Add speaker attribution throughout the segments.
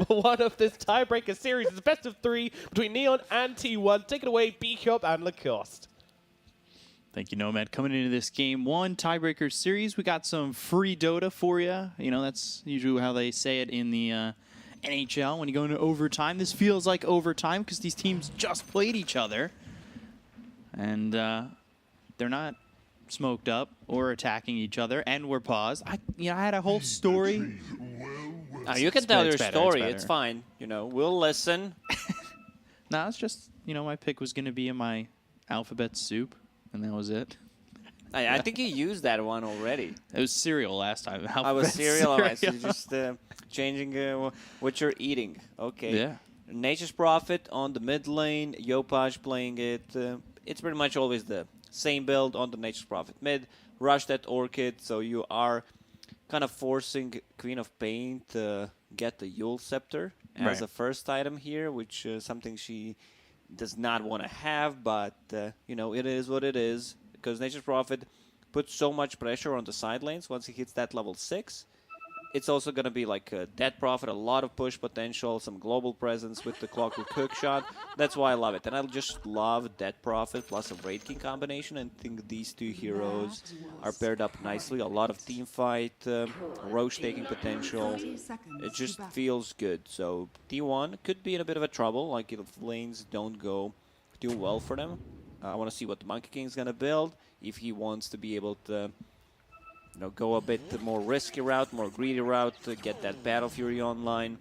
Speaker 1: one of this tiebreaker series. It's a best of 3 between Neon and T1. Take it away, B-Cube and Lacoste.
Speaker 2: Thank you, Nomad. Coming into this game 1 tiebreaker series, we got some free Dota for you. You know, that's usually how they say it in the NHL when you go into overtime. This feels like overtime because these teams just played each other. And they're not smoked up or attacking each other, and we're paused. I had a whole story.
Speaker 3: You can tell your story. It's fine. You know, we'll listen.
Speaker 2: No, it's just, my pick was going to be in my alphabet soup, and that was it.
Speaker 3: I think you used that one already.
Speaker 2: It was cereal last time.
Speaker 3: I was cereal. All right, so you're just changing what you're eating. Okay.
Speaker 2: Yeah.
Speaker 3: Nature's Prophet on the mid lane. Yopaj playing it. It's pretty much always the same build on the Nature's Prophet mid. Rush that Orchid, so you are kind of forcing Queen of Pain to get the Yule Scepter as a first item here, which is something she does not want to have, but, it is what it is, because Nature's Prophet puts so much pressure on the side lanes once he hits that level 6. It's also going to be like a Dead Prophet, a lot of push potential, some global presence with the Clockwork Hook shot. That's why I love it. And I just love Dead Prophet plus a Wraith King combination, and think these two heroes are paired up nicely. A lot of team fight, Roche taking potential. It just feels good. So T1 could be in a bit of a trouble, like if lanes don't go too well for them. I want to see what the Monkey King is going to build, if he wants to be able to go a bit more risky route, more greedy route, to get that Battle Fury online.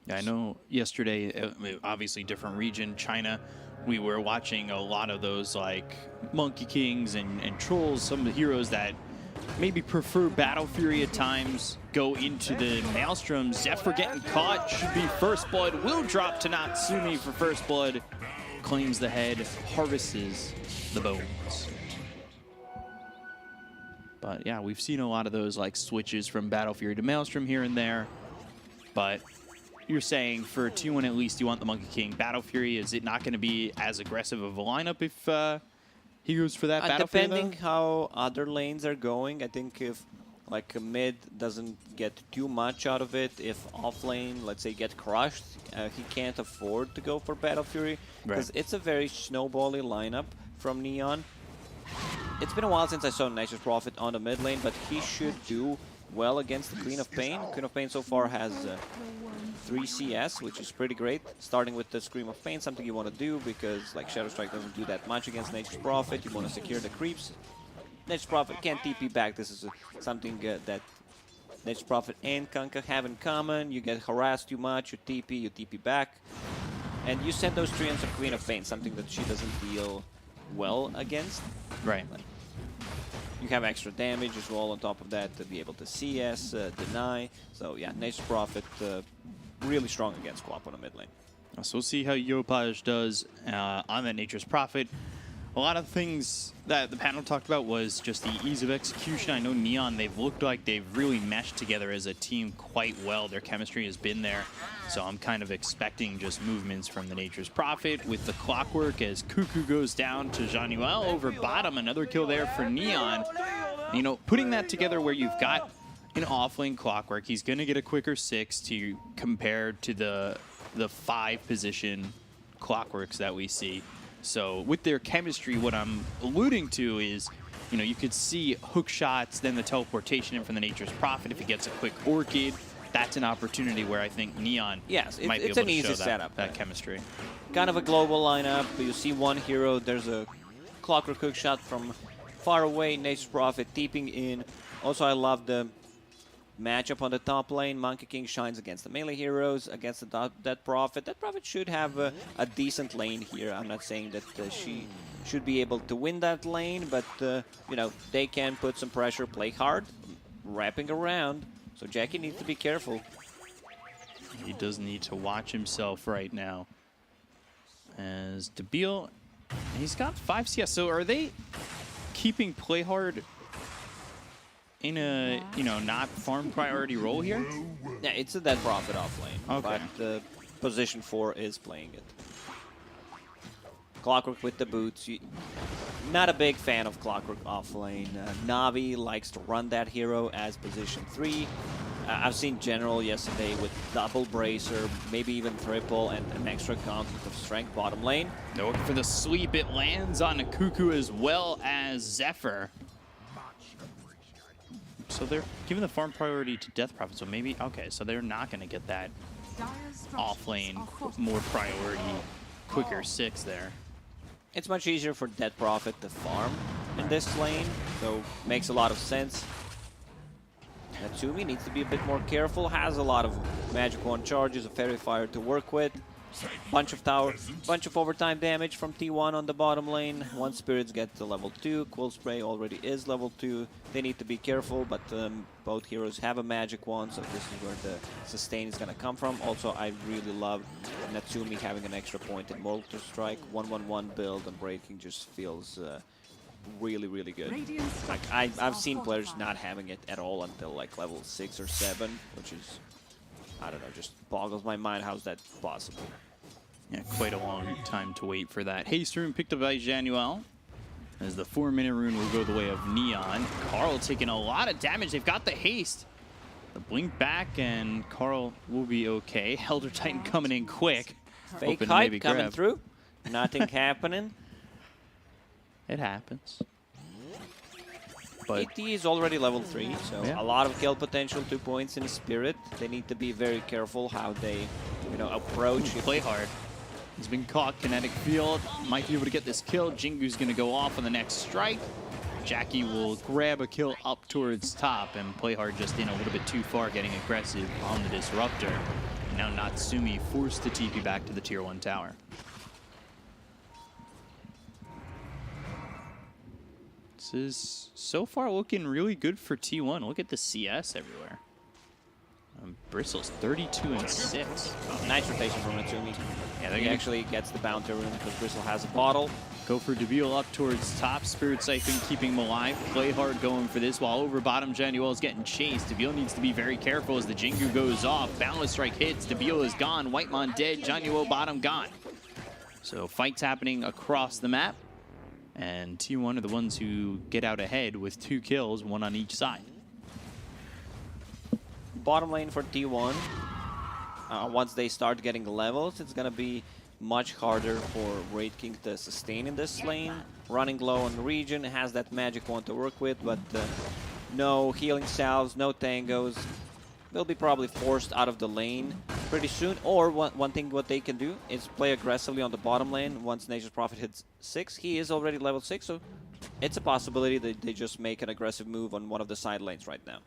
Speaker 2: Yeah, I know yesterday, obviously different region, China, we were watching a lot of those like Monkey Kings and Trolls, some of the heroes that maybe prefer Battle Fury at times, go into the Maelstrom. Zephyr getting caught, should be First Blood, will drop to Natsumi for First Blood, claims the head, harvests the bones. But yeah, we've seen a lot of those like switches from Battle Fury to Maelstrom here and there. But you're saying for T1 at least you want the Monkey King. Battle Fury, is it not going to be as aggressive of a lineup if he goes for that Battle Fury?
Speaker 3: Depending how other lanes are going, I think if like a mid doesn't get too much out of it, if off lane, let's say, get crushed, he can't afford to go for Battle Fury because it's a very snowbally lineup from Neon. It's been a while since I saw Nature's Prophet on the mid lane, but he should do well against the Queen of Pain. Queen of Pain so far has 3 CS, which is pretty great. Starting with the Scream of Pain, something you want to do because like Shadow Strike doesn't do that much against Nature's Prophet. You want to secure the creeps. Nature's Prophet can't TP back. This is something that Nature's Prophet and Kunkka have in common. You get harassed too much, you TP back. And you send those treants of Queen of Pain, something that she doesn't deal well against.
Speaker 2: Right.
Speaker 3: You have extra damage as well on top of that to be able to CS, deny. So yeah, Nature's Prophet really strong against Quap on the mid lane.
Speaker 2: So we'll see how Yopaj does on that Nature's Prophet. A lot of things that the panel talked about was just the ease of execution. I know Neon, they've looked like they've really meshed together as a team quite well. Their chemistry has been there. So I'm kind of expecting just movements from the Nature's Prophet with the Clockwork as Cuckoo goes down to Jean-Noel over bottom. Another kill there for Neon. Putting that together where you've got an off-lane Clockwork, he's going to get a quicker 6 to compare to the 5 position Clockworks that we see. So with their chemistry, what I'm alluding to is, you could see hook shots, then the teleportation in from the Nature's Prophet. If he gets a quick Orchid, that's an opportunity where I think Neon might be able to show that chemistry.
Speaker 3: Kind of a global lineup. You see one hero, there's a Clockwork hook shot from far away, Nature's Prophet deeping in. Also, I love the matchup on the top lane. Monkey King shines against the melee heroes, against the Dead Prophet. Dead Prophet should have a decent lane here. I'm not saying that she should be able to win that lane, but they can put some pressure, play hard, wrapping around. So Jackie needs to be careful.
Speaker 2: He does need to watch himself right now. As Debil, he's got 5 CS. So are they keeping play hard in a, not farm priority role here?
Speaker 3: Yeah, it's a Dead Prophet off lane.
Speaker 2: Okay.
Speaker 3: But position 4 is playing it. Clockwork with the boots. Not a big fan of Clockwork off lane. Navi likes to run that hero as position 3. I've seen General yesterday with double bracer, maybe even triple, and an extra content of strength bottom lane.
Speaker 2: They're looking for the sweep. It lands on a Cuckoo as well as Zephyr. So they're giving the farm priority to Death Prophet. So maybe, okay, so they're not going to get that off lane, more priority, quicker 6 there.
Speaker 3: It's much easier for Death Prophet to farm in this lane, so makes a lot of sense. Natsumi needs to be a bit more careful, has a lot of Magic Wand charges, a Fairy Fire to work with. Bunch of overtime damage from T1 on the bottom lane. Once Spirits get to level 2, Quill Spray already is level 2. They need to be careful, but both heroes have a Magic Wand, so this is where the sustain is going to come from. Also, I really love Natsumi having an extra point in Mortal Strike. 1-1-1 build and breaking just feels really, really good. Like I've seen players not having it at all until like level 6 or 7, which is, I don't know, just boggles my mind. How's that possible?
Speaker 2: Yeah, quite a long time to wait for that. Haste rune picked up by Januel. As the 4-minute rune will go the way of Neon. Carl taking a lot of damage. They've got the haste. The blink back, and Carl will be okay. Elder Titan coming in quick.
Speaker 3: Fake hype coming through. Nothing happening.
Speaker 2: It happens. But
Speaker 3: AT is already level 3, so
Speaker 2: yeah,
Speaker 3: a lot of kill potential, 2 points in Spirit. They need to be very careful how they, approach.
Speaker 2: Play hard. He's been caught, kinetic field. Might be able to get this kill. Jingu's going to go off on the next strike. Jackie will grab a kill up towards top, and play hard just in a little bit too far, getting aggressive on the Disruptor. Now Natsumi forced to TP back to the tier 1 tower. This is so far looking really good for T1. Look at the CS everywhere. Bristle's 32 and 6.
Speaker 3: Nice rotation from Natsumi.
Speaker 2: Yeah,
Speaker 3: he actually gets the bounty rune because Bristle has a bottle.
Speaker 2: Go for Deville up towards top. Spirit Siphon keeping him alive. Play hard going for this while over bottom Januel is getting chased. Deville needs to be very careful as the Jingu goes off. Boundless Strike hits. Deville is gone. Whitemon dead. Januel bottom gone. So fights happening across the map. And T1 are the ones who get out ahead with 2 kills, 1 on each side.
Speaker 3: Bottom lane for T1. Once they start getting levels, it's going to be much harder for Wraith King to sustain in this lane. Running low on the region, has that Magic Wand to work with, but no healing salves, no tangos. They'll be probably forced out of the lane pretty soon. Or one thing what they can do is play aggressively on the bottom lane. Once Nature's Prophet hits 6, he is already level 6, so it's a possibility that they just make an aggressive move on one of the side lanes right now.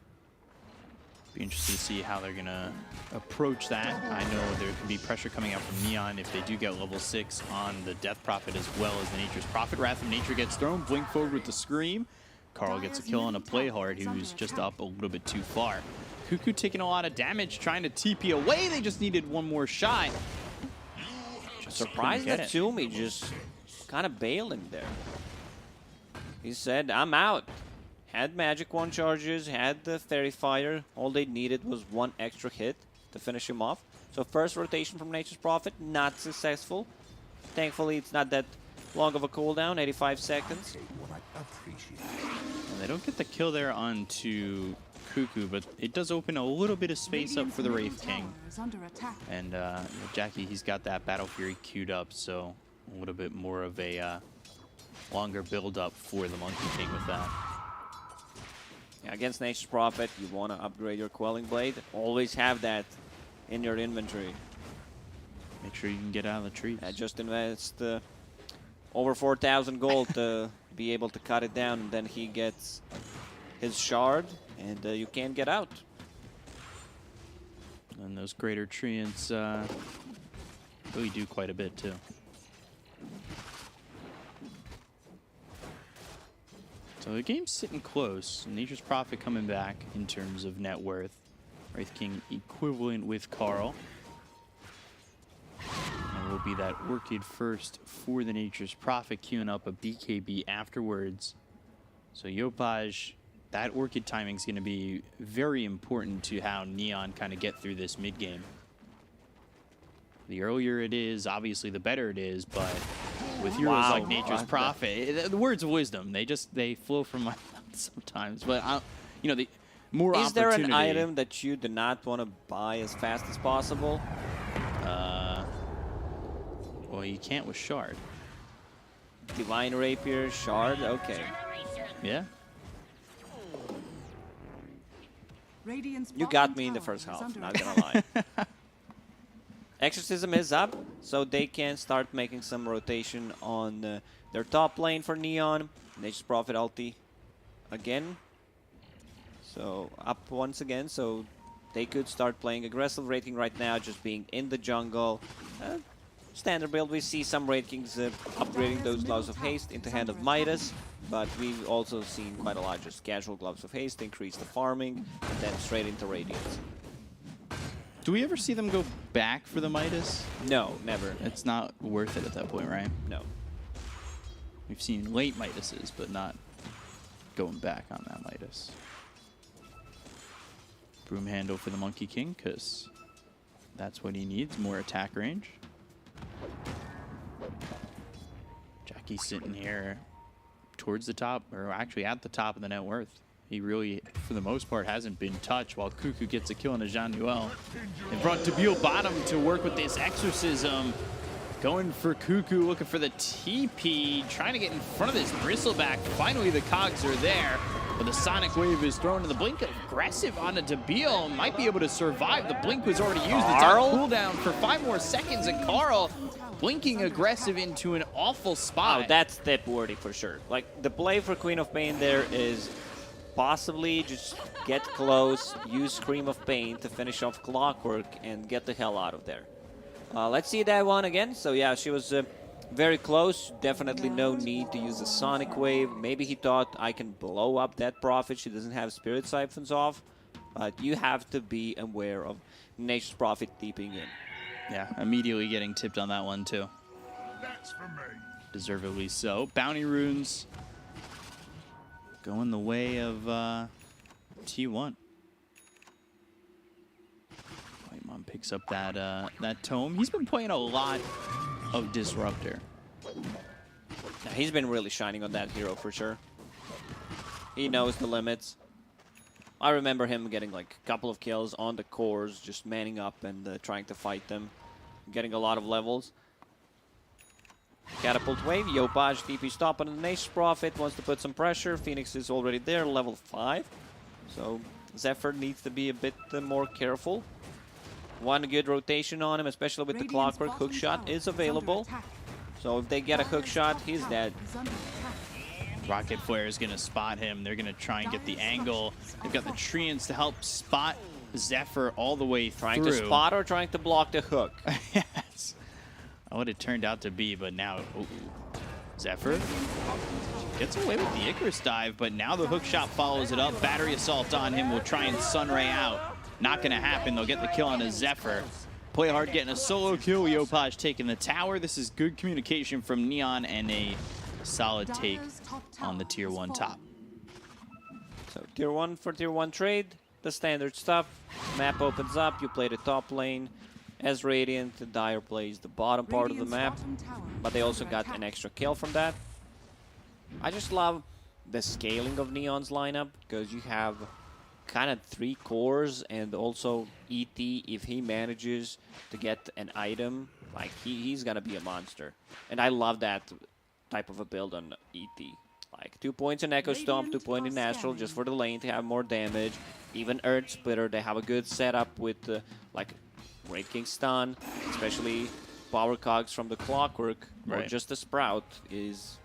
Speaker 2: Be interested to see how they're going to approach that. I know there can be pressure coming out from Neon if they do get level 6 on the Death Prophet as well as the Nature's Prophet. Wrath of Nature gets thrown, blink forward with the Scream. Carl gets a kill on a Play Hard who's just up a little bit too far. Cuckoo taking a lot of damage, trying to TP away. They just needed one more shot.
Speaker 3: Surprised that Natsumi just kind of bailing there. He said, I'm out. Had Magic Wand charges, had the Fairy Fire. All they needed was 1 extra hit to finish him off. So first rotation from Nature's Prophet, not successful. Thankfully, it's not that long of a cooldown, 85 seconds.
Speaker 2: And they don't get the kill there onto Cuckoo, but it does open a little bit of space up for the Wraith King. And Jackie, he's got that Battle Fury queued up, so a little bit more of a longer build-up for the Monkey King with that.
Speaker 3: Yeah, against Nature's Prophet, you want to upgrade your Quelling Blade. Always have that in your inventory.
Speaker 2: Make sure you can get out of the trees.
Speaker 3: Just invest over 4,000 gold to be able to cut it down, and then he gets his shard, and you can't get out.
Speaker 2: And those Greater Treants really do quite a bit, too. So the game's sitting close. Nature's Prophet coming back in terms of net worth. Wraith King equivalent with Carl. And will be that Orchid first for the Nature's Prophet, queuing up a BKB afterwards. So Yopaj, that Orchid timing is going to be very important to how Neon kind of get through this mid game. The earlier it is, obviously the better it is, but with heroes like Nature's Prophet, the words of wisdom, they flow from my mouth sometimes. But more
Speaker 3: Is there
Speaker 2: opportunity.
Speaker 3: an item that you do not want to buy as fast as possible?
Speaker 2: Well, you can't with Shard.
Speaker 3: Divine Rapier, Shard, okay.
Speaker 2: Yeah.
Speaker 3: You got me in the first half, not gonna lie. Exorcism is up, so they can start making some rotation on their top lane for Neon. Nature's Prophet ulti again. So up once again, so they could start playing aggressive rating right now, just being in the jungle. Standard build, we see some ratings upgrading those Gloves of Haste into Hand of Midas, but we've also seen quite a lot just casual Gloves of Haste, increase the farming, and then straight into Radiance.
Speaker 2: Do we ever see them go back for the Midas?
Speaker 3: No, never.
Speaker 2: It's not worth it at that point, right?
Speaker 3: No.
Speaker 2: We've seen late Midases, but not going back on that Midas. Broom handle for the Monkey King, because that's what he needs, more attack range. Jackie's sitting here towards the top, or actually at the top of the net worth. He really, for the most part, hasn't been touched, while Cuckoo gets a kill on a Jean-Nuel. They brought Debil bottom to work with this Exorcism. Going for Cuckoo, looking for the TP, trying to get in front of this Bristleback. Finally, the cogs are there, but the Sonic Wave is thrown in the blink. Aggressive on a Debil, might be able to survive. The blink was already used. It's on cooldown for 5 more seconds, and Carl blinking aggressive into an awful spot.
Speaker 3: Oh, that's tip worthy for sure. Like, the play for Queen of Pain there is possibly just get close, use Scream of Pain to finish off Clockwork, and get the hell out of there. Let's see that one again. So yeah, she was very close. Definitely no need to use the Sonic Wave. Maybe he thought I can blow up that Prophet. She doesn't have Spirit Siphons off. But you have to be aware of Nature's Prophet deeping in.
Speaker 2: Yeah, immediately getting tipped on that one too.
Speaker 4: That's for me.
Speaker 2: Deservedly so. Bounty runes going the way of T1. Whitemon picks up that that tome. He's been playing a lot of Disruptor.
Speaker 3: Now, he's been really shining on that hero for sure. He knows the limits. I remember him getting like a couple of kills on the cores, just manning up and trying to fight them, getting a lot of levels. Catapult Wave, Yopaj, TP stop on the Nature's Prophet, wants to put some pressure. Phoenix is already there, level 5. So Zephyr needs to be a bit more careful. One good rotation on him, especially with the Clockwork. Hookshot is available. So if they get a hookshot, he's dead.
Speaker 2: Rocket Flare is going to spot him. They're going to try and get the angle. They've got the Treants to help spot Zephyr all the way through.
Speaker 3: Trying to spot or trying to block the hook?
Speaker 2: Yes. What it turned out to be, but now Zephyr gets away with the Icarus dive, but now the hook shot follows it up. Battery assault on him will try and Sunray out. Not going to happen. They'll get the kill on a Zephyr. Play hard, getting a solo kill. Yopaj taking the tower. This is good communication from Neon and a solid take on the tier 1 top.
Speaker 3: So tier 1 for tier 1 trade, the standard stuff. Map opens up, you play the top lane. As Radiant, Dire plays the bottom part of the map, but they also got an extra kill from that. I just love the scaling of Neon's lineup, because you have kind of 3 cores, and also ET, if he manages to get an item, like he's gonna be a monster. And I love that type of a build on ET. Like 2 points in Echo Stomp, 2 points in Astral, just for the lane to have more damage. Even Earth Splitter, they have a good setup with like Great King Stun, especially power cogs from the Clockwork, or just the Sprout is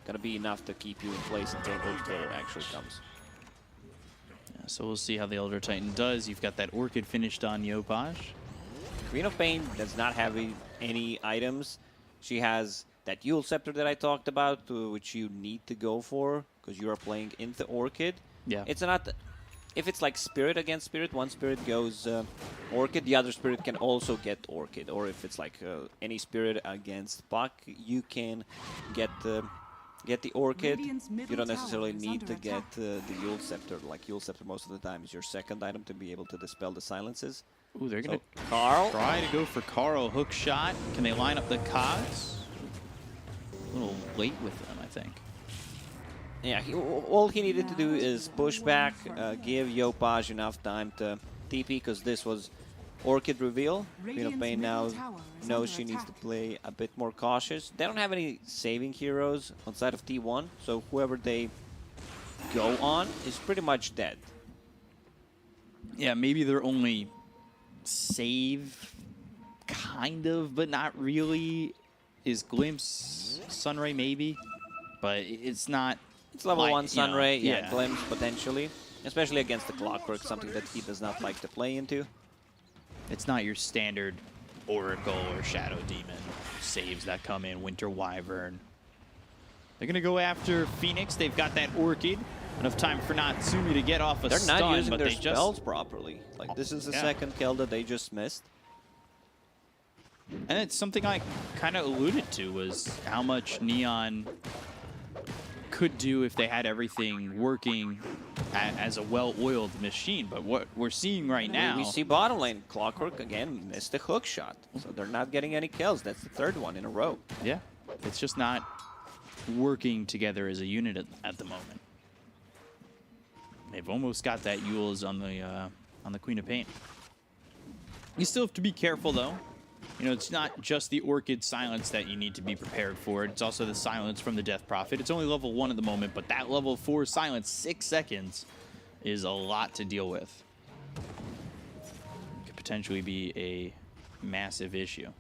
Speaker 3: gonna be enough to keep you in place until Earth Splitter actually comes.
Speaker 2: Yeah, so we'll see how the Elder Titan does. You've got that Orchid finished on Yopaj.
Speaker 3: Queen of Pain does not have any items. She has that Eul Scepter that I talked about, which you need to go for, because you are playing into Orchid.
Speaker 2: Yeah.
Speaker 3: It's not... If it's like Spirit against Spirit, one Spirit goes Orchid, the other Spirit can also get Orchid. Or if it's like any Spirit against Puck, you can get the Orchid. You don't necessarily need to get the Eul Scepter. Like Eul Scepter most of the time is your second item to be able to dispel the silences.
Speaker 2: Ooh, they're going to
Speaker 3: Carl
Speaker 2: try to go for Carl. Hook shot. Can they line up the cogs? A little late with them, I think.
Speaker 3: Yeah, all he needed to do is push back, give Yopaj enough time to TP, because this was Orchid reveal. Queen of Pain now knows she needs to play a bit more cautious. They don't have any saving heroes outside of T1, so whoever they go on is pretty much dead.
Speaker 2: Yeah, maybe their only save, kind of, but not really, is Glimpse, Sunray maybe, but it's not.
Speaker 3: It's level
Speaker 2: like,
Speaker 3: 1 Sunray,
Speaker 2: you know,
Speaker 3: yeah, Glimpse potentially, especially against the Clockwork, something that he does not like to play into.
Speaker 2: It's not your standard Oracle or Shadow Demon saves that come in, Winter Wyvern. They're going to go after Phoenix. They've got that Orchid. Enough time for Natsumi to get off a
Speaker 3: They're
Speaker 2: stun,
Speaker 3: not using
Speaker 2: but
Speaker 3: their
Speaker 2: they
Speaker 3: spells
Speaker 2: just...
Speaker 3: properly. Like, this is the
Speaker 2: Yeah.
Speaker 3: second kill that they just missed.
Speaker 2: And it's something I kind of alluded to, was how much Neon could do if they had everything working as a well-oiled machine. But what we're seeing right now...
Speaker 3: We see bottom lane. Clockwork, again, missed the hook shot. So they're not getting any kills. That's the third one in a row.
Speaker 2: Yeah, it's just not working together as a unit at the moment. They've almost got that Yule's on the Queen of Pain. You still have to be careful, though. You know, it's not just the Orchid silence that you need to be prepared for. It's also the silence from the Death Prophet. It's only level 1 at the moment, but that level 4 silence, 6 seconds, is a lot to deal with. Could potentially be a massive issue.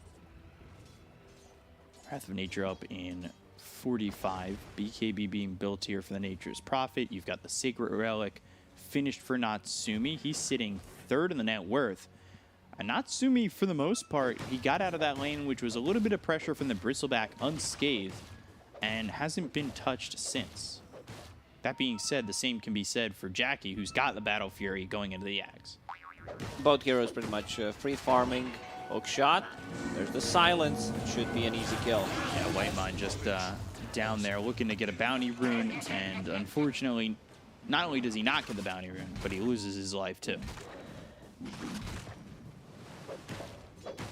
Speaker 2: Wrath of Nature up in 45. BKB being built here for the Nature's Prophet. You've got the Sacred Relic finished for Natsumi. He's sitting third in the net worth. And Natsumi, for the most part, he got out of that lane, which was a little bit of pressure from the Bristleback unscathed, and hasn't been touched since. That being said, the same can be said for Jackie, who's got the Battle Fury going into the Axe.
Speaker 3: Both heroes pretty much free farming. Hook shot. There's the silence. Should be an easy kill.
Speaker 2: Yeah, Whitemon just down there looking to get a bounty rune, and unfortunately, not only does he not get the bounty rune, but he loses his life too.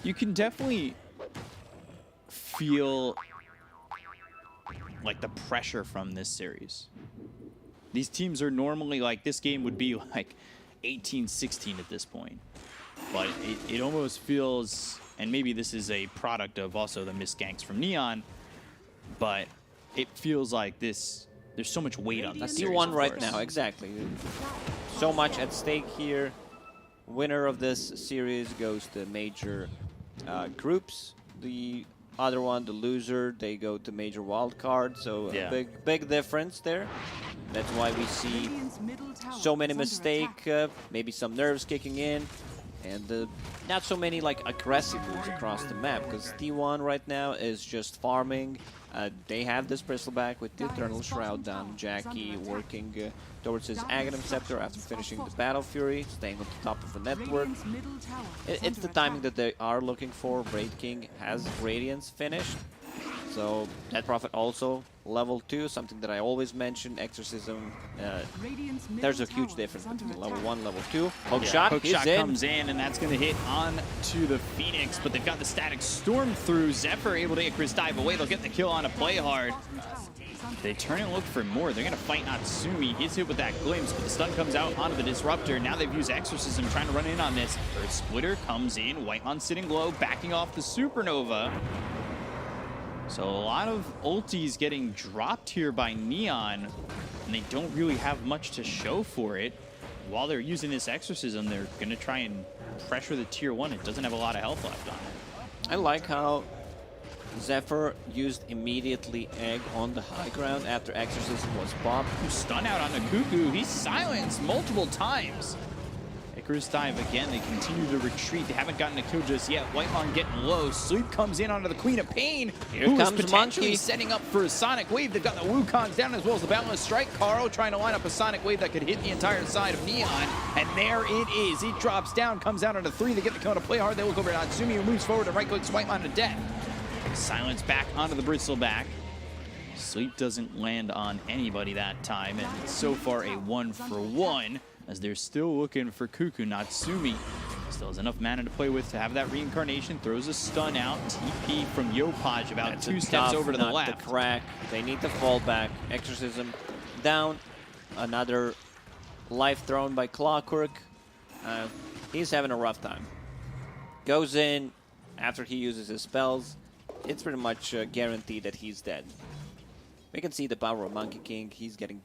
Speaker 2: You can definitely feel like the pressure from this series. These teams are normally like, this game would be like 18-16 at this point. But it almost feels, and maybe this is a product of also the missed ganks from Neon, but it feels like this, there's so much weight on this series.
Speaker 3: T1
Speaker 2: of
Speaker 3: right
Speaker 2: course.
Speaker 3: now, exactly. So much at stake here. Winner of this series goes to major groups. The other one, the loser, they go to major wild card. So
Speaker 2: Yeah.
Speaker 3: a big difference there. That's why we see so many mistakes, maybe some nerves kicking in, and not so many like aggressive moves across the map, because T1 right now is just farming. They have this Bristleback with the Eternal Shroud down. Jackie working towards his Aghanim Scepter after finishing the Battle Fury, staying on the top of the network. It's the timing that they are looking for. Braid King has Radiance finished, so that Prophet also level 2, something that I always mention. Exorcism, there's a huge difference between level 1 and level 2. Hook shot,
Speaker 2: Hook
Speaker 3: he's
Speaker 2: shot
Speaker 3: in.
Speaker 2: comes in, and that's going to hit on to the Phoenix, but they've got the Static Storm through. Zephyr able to get Chris dive away. They'll get the kill on a play hard. They turn and look for more. They're going to fight Natsumi. He's hit with that glimpse, but the stun comes out onto the Disruptor. Now they've used Exorcism trying to run in on this. Earth Splitter comes in. Whitemon sitting low, backing off the Supernova. So a lot of ultis getting dropped here by Neon, and they don't really have much to show for it. While they're using this Exorcism, they're going to try and pressure the tier 1. It doesn't have a lot of health left on it.
Speaker 3: I like how Zephyr used immediately Egg on the high ground after Exorcism was popped.
Speaker 2: Stun out on the Cuckoo. He's silenced multiple times. Icarus dive again. They continue to retreat. They haven't gotten a kill just yet. Whitemon getting low. Sleep comes in onto the Queen of Pain,
Speaker 3: Here
Speaker 2: who is
Speaker 3: comes
Speaker 2: potentially
Speaker 3: Monkey.
Speaker 2: setting up for a Sonic Wave. They've got the Wukons down as well as the Boundless Strike. Carl trying to line up a Sonic Wave that could hit the entire side of Neon. And there it is. He drops down, comes down onto 3. They get the kill to play hard. They look over at Natsumi, who moves forward and right-clicks Whitemon to death. Silence back onto the Bristleback. Sleep doesn't land on anybody that time, and it's so far a 1-for-1 as they're still looking for Cuckoo. Natsumi still has enough mana to play with to have that reincarnation. Throws a stun out. TP from Yopaj about
Speaker 3: That's
Speaker 2: 2
Speaker 3: a
Speaker 2: steps
Speaker 3: tough
Speaker 2: over to the
Speaker 3: nut
Speaker 2: left.
Speaker 3: to crack. They need to fall back. Exorcism down. Another life thrown by Clockwork. He's having a rough time. Goes in after he uses his spells. It's pretty much guaranteed that he's dead. We can see the power of Monkey King. He's getting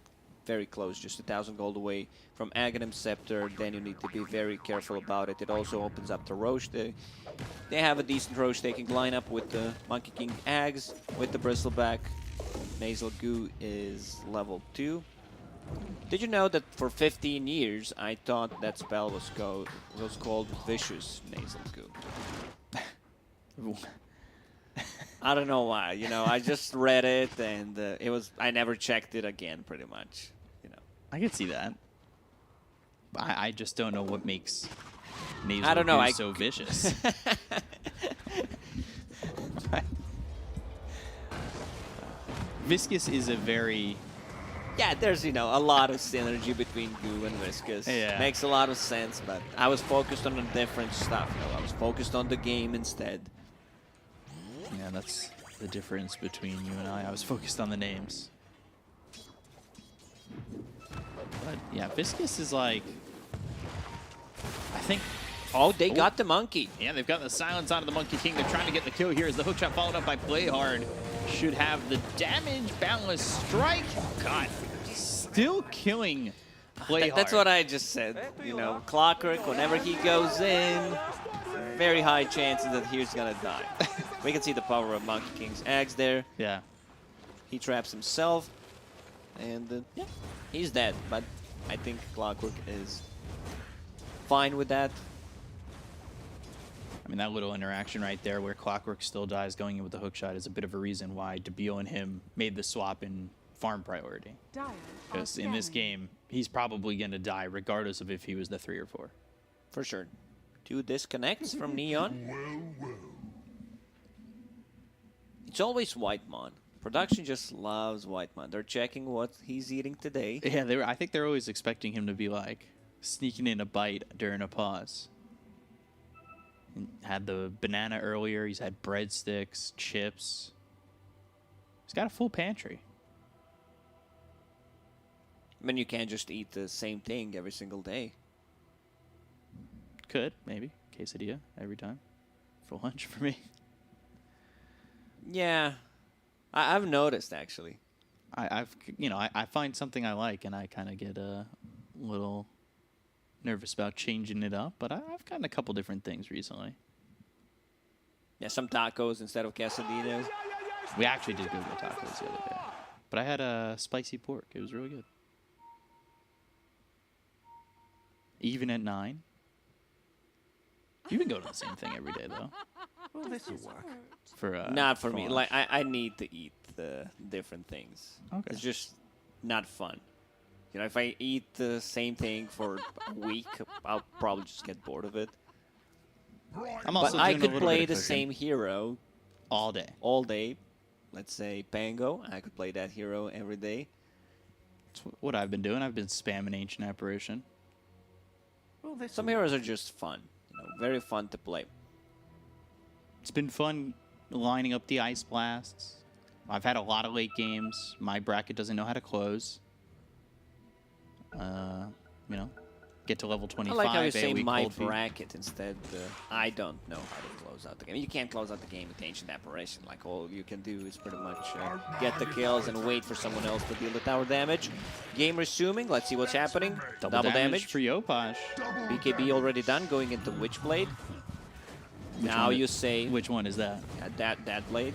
Speaker 3: very close, just 1,000 gold away from Aghanim Scepter. Then you need to be very careful about it. It also opens up the Roche. They have a decent Roche taking lineup with the Monkey King Ags, with the Bristleback. Nasal Goo is level 2. Did you know that for 15 years I thought that spell was called Vicious Nasal Goo? I don't know why. You know, I just read it and it was. I never checked it again, pretty much. You know.
Speaker 2: I can see that. I just don't know what makes Nasal
Speaker 3: I don't know.
Speaker 2: Goo so vicious. Viscous is a very...
Speaker 3: Yeah, there's, you know, a lot of synergy between Goo and Viscous.
Speaker 2: Yeah.
Speaker 3: Makes a lot of sense, but I was focused on the different stuff. You know, I was focused on the game instead.
Speaker 2: Yeah, that's the difference between you and I. I was focused on the names. But yeah, Viscous is like... I think...
Speaker 3: Oh, they got the monkey.
Speaker 2: Yeah, they've got the silence out of the Monkey King. They're trying to get the kill here as the hookshot followed up by Play Hard. Should have the damage, balance, strike. God, still killing Play Hard.
Speaker 3: That's what I just said. You know, Clockwork, whenever he goes in, very high chances that he's gonna die. We can see the power of Monkey King's Axe there.
Speaker 2: Yeah.
Speaker 3: He traps himself, and yeah, he's dead. But I think Clockwork is fine with that.
Speaker 2: I mean, that little interaction right there where Clockwork still dies going in with the hookshot is a bit of a reason why Debio and him made the swap in farm priority. Because in this game, he's probably going to die regardless of if he was the 3 or 4.
Speaker 3: For sure. 2 disconnects from Neon. It's always Whitemon. Production just loves Whitemon. They're checking what he's eating today.
Speaker 2: Yeah, I think they're always expecting him to be like sneaking in a bite during a pause. Had the banana earlier. He's had breadsticks, chips. He's got a full pantry.
Speaker 3: I mean, you can't just eat the same thing every single day.
Speaker 2: Could, maybe. Quesadilla every time. For lunch for me.
Speaker 3: Yeah. I've noticed, actually.
Speaker 2: I find something I like, and I kind of get a little nervous about changing it up, but I've gotten a couple different things recently.
Speaker 3: Yeah, some tacos instead of quesadillas.
Speaker 2: We actually did go get tacos the other day, but I had a spicy pork. It was really good. Even at 9. You can go to the same thing every day, though.
Speaker 4: Well, this will work.
Speaker 2: For
Speaker 3: not for me.
Speaker 2: lunch.
Speaker 3: Like I need to eat the different things.
Speaker 2: Okay.
Speaker 3: It's just not fun. You know, if I eat the same thing for a week, I'll probably just get bored of it.
Speaker 2: I'm
Speaker 3: But
Speaker 2: also
Speaker 3: I
Speaker 2: doing a
Speaker 3: could
Speaker 2: little
Speaker 3: play
Speaker 2: bit
Speaker 3: the
Speaker 2: of cooking
Speaker 3: same hero
Speaker 2: all day.
Speaker 3: all day. Let's say Pango. I could play that hero every day.
Speaker 2: That's what I've been doing. I've been spamming Ancient Apparition.
Speaker 4: Well, this
Speaker 3: Some heroes are just fun. You know, very fun to play.
Speaker 2: It's been fun lining up the Ice Blasts. I've had a lot of late games. My bracket doesn't know how to close. You know, get to level 25.
Speaker 3: I like how you say
Speaker 2: AoE
Speaker 3: my
Speaker 2: cold feet.
Speaker 3: bracket instead. I don't know how to close out the game. You can't close out the game with Ancient Apparition. Like, all you can do is pretty much get the kills and wait for someone else to deal the tower damage. Game resuming. Let's see what's happening.
Speaker 2: Double damage for Yopaj.
Speaker 3: BKB already done, going into Witchblade. Now you say
Speaker 2: Which one is that?
Speaker 3: that blade.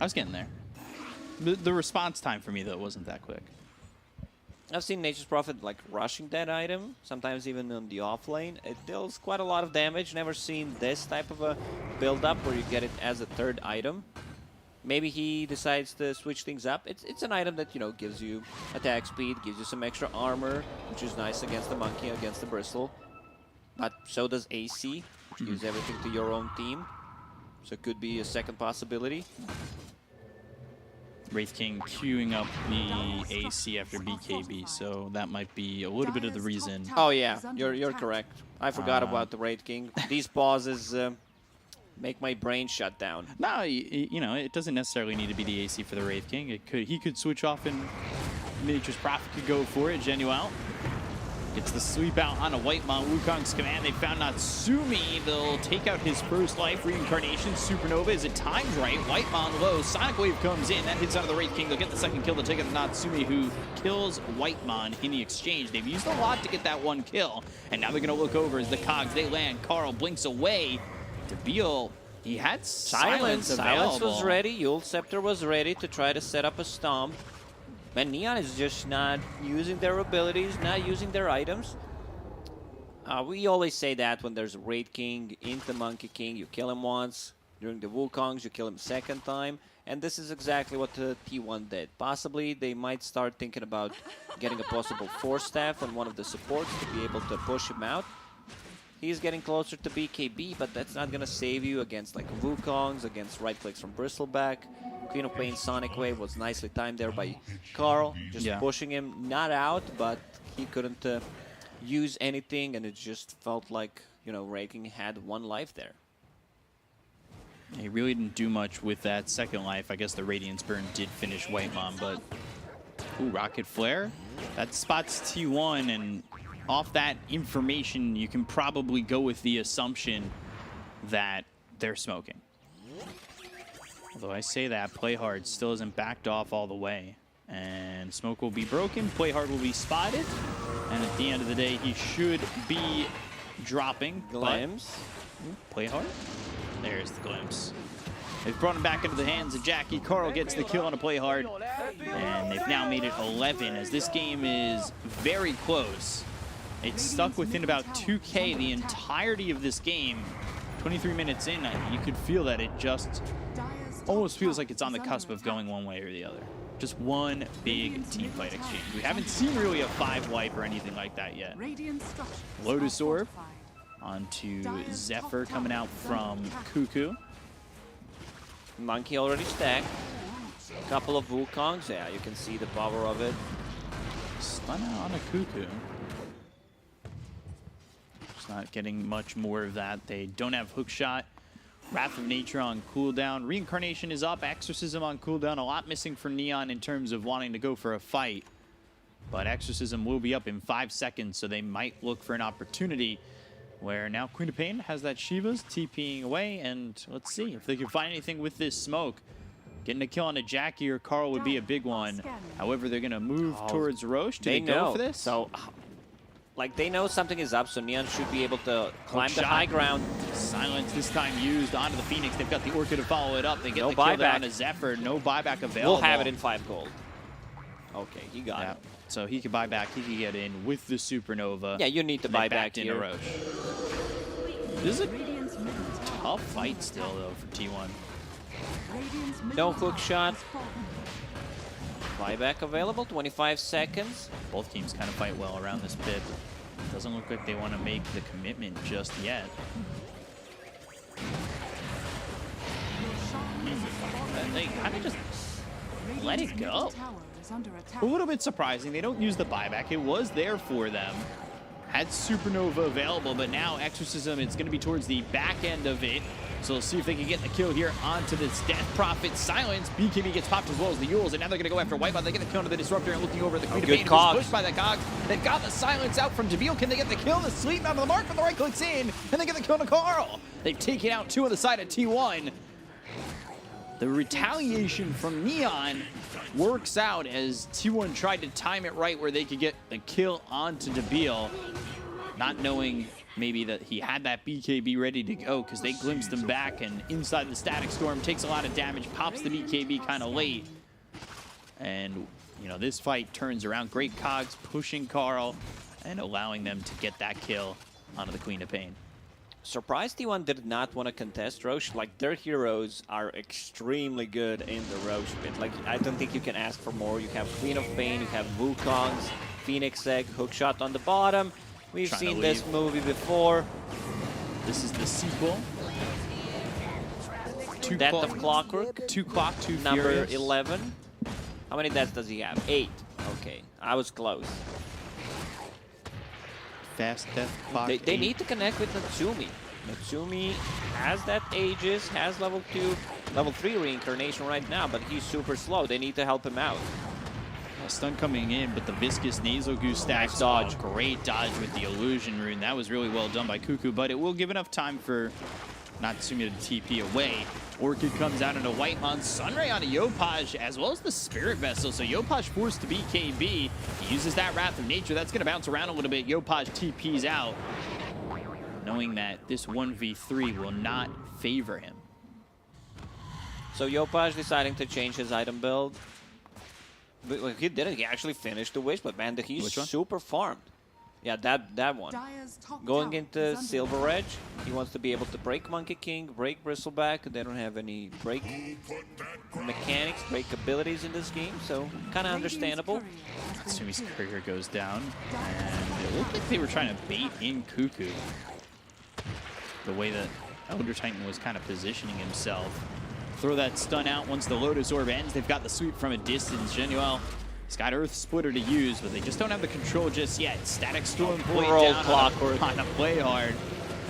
Speaker 2: I was getting there. The response time for me, though, wasn't that quick.
Speaker 3: I've seen Nature's Prophet like rushing that item, sometimes even on the off lane. It deals quite a lot of damage. Never seen this type of a build-up where you get it as a 3rd item. Maybe he decides to switch things up. It's an item that, you know, gives you attack speed, gives you some extra armor, which is nice against the monkey, against the bristle. But so does AC, which gives everything to your own team. So it could be a second possibility.
Speaker 2: Wraith King queuing up the AC after BKB, so that might be a little bit of the reason.
Speaker 3: Oh yeah, you're correct. I forgot about the Wraith King. These pauses make my brain shut down.
Speaker 2: No, you know, it doesn't necessarily need to be the AC for the Wraith King. He could switch off and Miniatures Prophet could go for it. Genuel gets the sweep out on a Whitemon. Wukong's command. They found Natsumi. They'll take out his first life. Reincarnation. Supernova. Is it timed right? Whitemon low. Sonic Wave comes in. That hits out of the Wraith King. They'll get the second kill to take out Natsumi, who kills Whitemon in the exchange. They've used a lot to get that one kill. And now they're going to look over as the cogs, they land. Carl blinks away. Debiel, he had silence available.
Speaker 3: Silence was ready. Yule Scepter was ready to try to set up a stomp. But Neon is just not using their abilities, not using their items. We always say that when there's a Wraith King into Monkey King, you kill him once. During the Wukongs, you kill him a second time. And this is exactly what the T1 did. Possibly they might start thinking about getting a possible Force Staff on one of the supports to be able to push him out. He's getting closer to BKB, but that's not going to save you against like Wukongs, against right clicks from Bristleback. Queen of Pain Sonic Wave was nicely timed there by Carl, just pushing him not out, but he couldn't use anything, and it just felt like, you know, Wraith King had one life there.
Speaker 2: He really didn't do much with that second life. I guess the Radiance Burn did finish Whitemon, but ooh, Rocket Flare. That spots T1, and off that information, you can probably go with the assumption that they're smoking. Although I say that, Play Hard still isn't backed off all the way. And smoke will be broken, Play Hard will be spotted, and at the end of the day, he should be dropping.
Speaker 3: Glimpse.
Speaker 2: Play Hard? There's the glimpse. They've brought him back into the hands of Jackie. Carl gets the kill on a Play Hard, and they've now made it 11 as this game is very close. It's stuck within about 2K the entirety of this game. 23 minutes in, you could feel that it just almost feels like it's on the cusp of going one way or the other. Just one big team fight exchange. We haven't seen really a 5-wipe or anything like that yet. Lotus Orb onto Zephyr coming out from Cuckoo.
Speaker 3: Monkey already stacked. A couple of Wukongs. Yeah, you can see the power of it.
Speaker 2: Stun out on a Cuckoo. Just not getting much more of that. They don't have hook shot. Wrath of Nature on cooldown. Reincarnation is up. Exorcism on cooldown. A lot missing for Neon in terms of wanting to go for a fight. But Exorcism will be up in 5 seconds, so they might look for an opportunity where now Queen of Pain has that Shiva's TPing away, and let's see if they can find anything with this smoke. Getting a kill on a Jackie or Carl would be a big one. However, they're going to move towards Roche. Do they go for this?
Speaker 3: So, like, they know something is up, so Neon should be able to climb the high ground.
Speaker 2: Silence this time used onto the Phoenix. They've got the Orchid to follow it up. They get the kill there on a Zephyr. No buyback available.
Speaker 3: We'll have it in 5 gold. Okay, he got it.
Speaker 2: So he could buy back. He could get in with the Supernova.
Speaker 3: Yeah, you need to buy back
Speaker 2: in a Roche. This is a tough fight still, though, for T1.
Speaker 3: No hook shot. Buyback available, 25 seconds.
Speaker 2: Both teams kind of fight well around this pit. Doesn't look like they want to make the commitment just yet. And they kind of just let it go. A little bit surprising. They don't use the buyback. It was there for them. Had Supernova available, but now Exorcism, it's going to be towards the back end of it. So we'll see if they can get the kill here onto this Death Prophet. Silence. BKB gets popped as well as the Yules, and now they're going to go after Whitemon. They get the kill onto the Disruptor, and looking over at the Queen of Pain, who's pushed by the Cogs. They've got the Silence out from Debiel. Can they get the kill? The Sleep out of the mark, but the right clicks in, and they get the kill to Carl. They've taken out 2 on the side of T1. The retaliation from Neon works out as T1 tried to time it right where they could get the kill onto Debiel, not knowing maybe that he had that BKB ready to go because they glimpsed him back, and inside the Static Storm takes a lot of damage, pops the BKB kind of late. And, you know, this fight turns around. Great Cogs pushing Carl and allowing them to get that kill onto the Queen of Pain.
Speaker 3: Surprised T1 did not want to contest Roche. Like, their heroes are extremely good in the Roche pit. Like, I don't think you can ask for more. You have Queen of Pain, you have Wukongs, Phoenix Egg, hookshot on the bottom. We've seen this movie before.
Speaker 2: This is the sequel.
Speaker 3: Death of Clockwork.
Speaker 2: 2 Clock, 2
Speaker 3: Number
Speaker 2: Furious.
Speaker 3: 11. How many deaths does he have? 8. Okay, I was close.
Speaker 2: Fast Death Clock.
Speaker 3: They need to connect with Natsumi. Natsumi has that Aegis, has level 2, level 3 reincarnation right now, but he's super slow. They need to help him out.
Speaker 2: Stun coming in, but the Viscous Nasal Goose stacks.
Speaker 3: Nice dodge.
Speaker 2: Oh, great dodge with the Illusion Rune. That was really well done by Cuckoo, but it will give enough time for Natsumi to TP away. Orchid comes out into White on Sunray onto Yopaj, as well as the Spirit Vessel. So Yopaj forced to BKB. He uses that Wrath of Nature. That's going to bounce around a little bit. Yopaj TPs out, knowing that this 1v3 will not favor him.
Speaker 3: So Yopaj deciding to change his item build. But, well, he didn't. He actually finished the Wish, but man, he's
Speaker 2: Which one?
Speaker 3: super farmed. Yeah, that one. Going into Silver Edge, he wants to be able to break Monkey King, break Bristleback. They don't have any break mechanics, break abilities in this game, so kind of understandable.
Speaker 2: Natsumi's courier goes down, and it looked like they were trying to bait in Cuckoo. The way that Elder Titan was kind of positioning himself. Throw that stun out once the Lotus Orb ends. They've got the sweep from a distance. Genuel, he's got Earth Splitter to use, but they just don't have the control just yet. Static Storm played down on a play hard.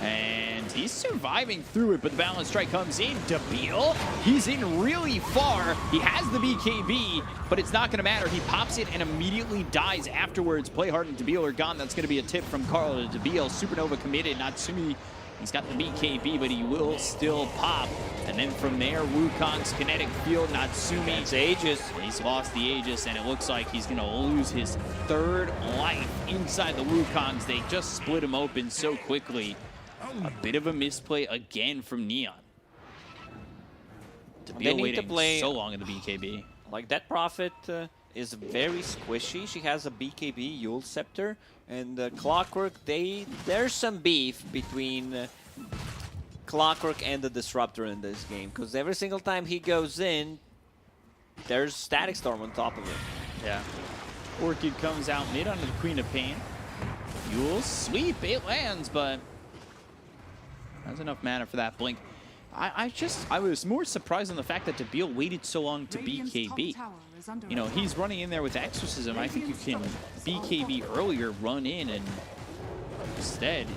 Speaker 2: And he's surviving through it, but the Balance Strike comes in. Dabil, he's in really far. He has the BKB, but it's not going to matter. He pops it and immediately dies afterwards. Play hard and Dabil are gone. That's going to be a tip from Carl to Dabil. Supernova committed. Natsumi, he's got the BKB, but he will still pop. And then from there, Wukong's kinetic field. Natsumi,
Speaker 3: It's Aegis.
Speaker 2: he's lost the Aegis, and it looks like he's going to lose his third life inside the Wukongs. They just split him open so quickly. A bit of a misplay again from Neon.
Speaker 3: They
Speaker 2: Dabil
Speaker 3: need to
Speaker 2: waiting
Speaker 3: play
Speaker 2: so long in the BKB.
Speaker 3: Like that Prophet is very squishy. She has a BKB Yule Scepter, and Clockwork. There's some beef between Clockwork and the Disruptor in this game, because every single time he goes in, there's Static Storm on top of it.
Speaker 2: Yeah. Orchid comes out mid onto the Queen of Pain. Yule sweep, it lands, but that's enough mana for that blink. I was more surprised on the fact that Dabil waited so long to BKB. You know, he's running in there with Exorcism. I think you can BKB earlier, run in, and instead,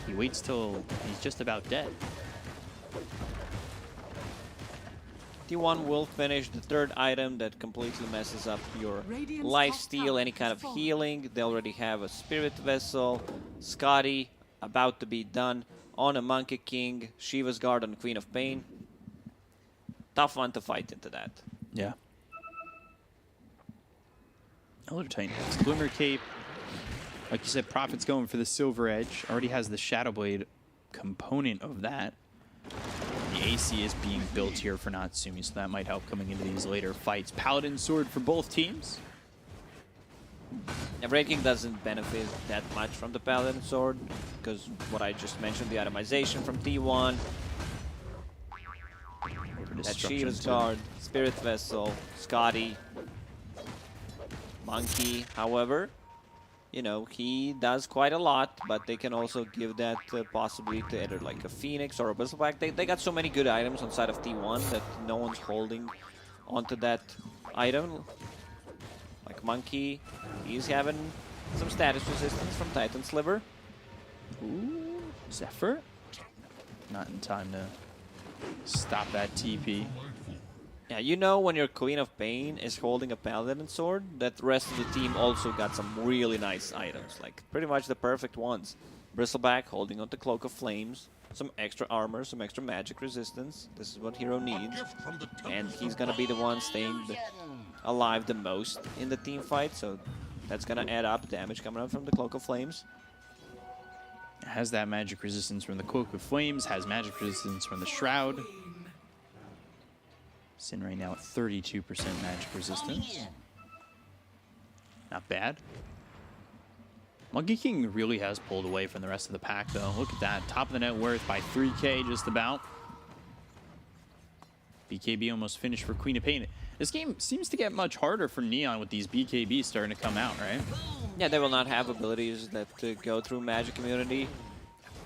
Speaker 2: he waits till he's just about dead.
Speaker 3: T1 will finish the third item that completely messes up your lifesteal, any kind of healing. They already have a Spirit Vessel. Scotty about to be done on a Monkey King. Shiva's Guard on Queen of Pain. Tough one to fight into that.
Speaker 2: Yeah. Elder Titan has Glimmer Cape. Like you said, Prophet's going for the Silver Edge. Already has the Shadow Blade component of that. The AC is being built here for Natsumi, so that might help coming into these later fights. Paladin Sword for both teams.
Speaker 3: Yeah, Breaking doesn't benefit that much from the Paladin Sword, because what I just mentioned, the itemization from T1, that Shiva's Guard, Spirit Vessel, Scotty, Monkey. However, you know, he does quite a lot, but they can also give that possibly to either like a Phoenix or a Bristleback. They got so many good items on side of T1 that no one's holding onto that item. Like Monkey, he's having some status resistance from Titan Sliver.
Speaker 2: Ooh, Zephyr. Not in time to stop that TP.
Speaker 3: Yeah, you know when your Queen of Pain is holding a Paladin Sword, that the rest of the team also got some really nice items, like pretty much the perfect ones. Bristleback holding on to Cloak of Flames, some extra armor, some extra magic resistance. This is what Hero needs. And he's gonna be the one staying alive the most in the team fight, so that's gonna add up damage coming up from the Cloak of Flames.
Speaker 2: Has that magic resistance from the Cloak of Flames, has magic resistance from the Shroud. Sin right now at 32% magic resistance. Not bad. Monkey King really has pulled away from the rest of the pack, though. Look at that. Top of the net worth by 3K, just about. BKB almost finished for Queen of Pain. This game seems to get much harder for Neon with these BKBs starting to come out, right?
Speaker 3: Yeah, they will not have abilities that go through magic immunity.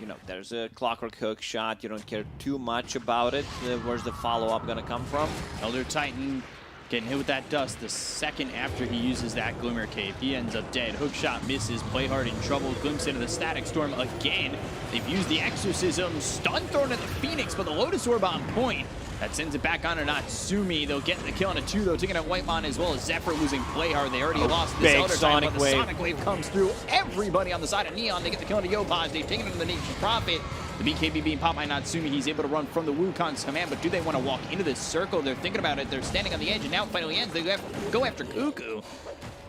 Speaker 3: You know, there's a Clockwork Hook shot. You don't care too much about it. Where's the follow-up going to come from?
Speaker 2: Elder Titan getting hit with that dust the second after he uses that Glimmer Cape. He ends up dead. Hookshot misses. Play hard in trouble. Glimpse into the Static Storm again. They've used the Exorcism. Stun thrown at the Phoenix, but the Lotus Orb on point. That sends it back on to Natsumi. They'll get the kill on a 2, though, taking out Whitemon as well as Zephyr losing Playhard. They already lost this
Speaker 3: big
Speaker 2: other
Speaker 3: Sonic
Speaker 2: time, but
Speaker 3: Wave.
Speaker 2: the Sonic Wave comes through. Everybody on the side of Neon, they get the kill on a Yopaj. They've taken it to the Nature's Prophet. The BKB being popped by Natsumi. He's able to run from the Wukong's command, but do they want to walk into this circle? They're thinking about it. They're standing on the edge, and now it finally ends. They go after Cuckoo.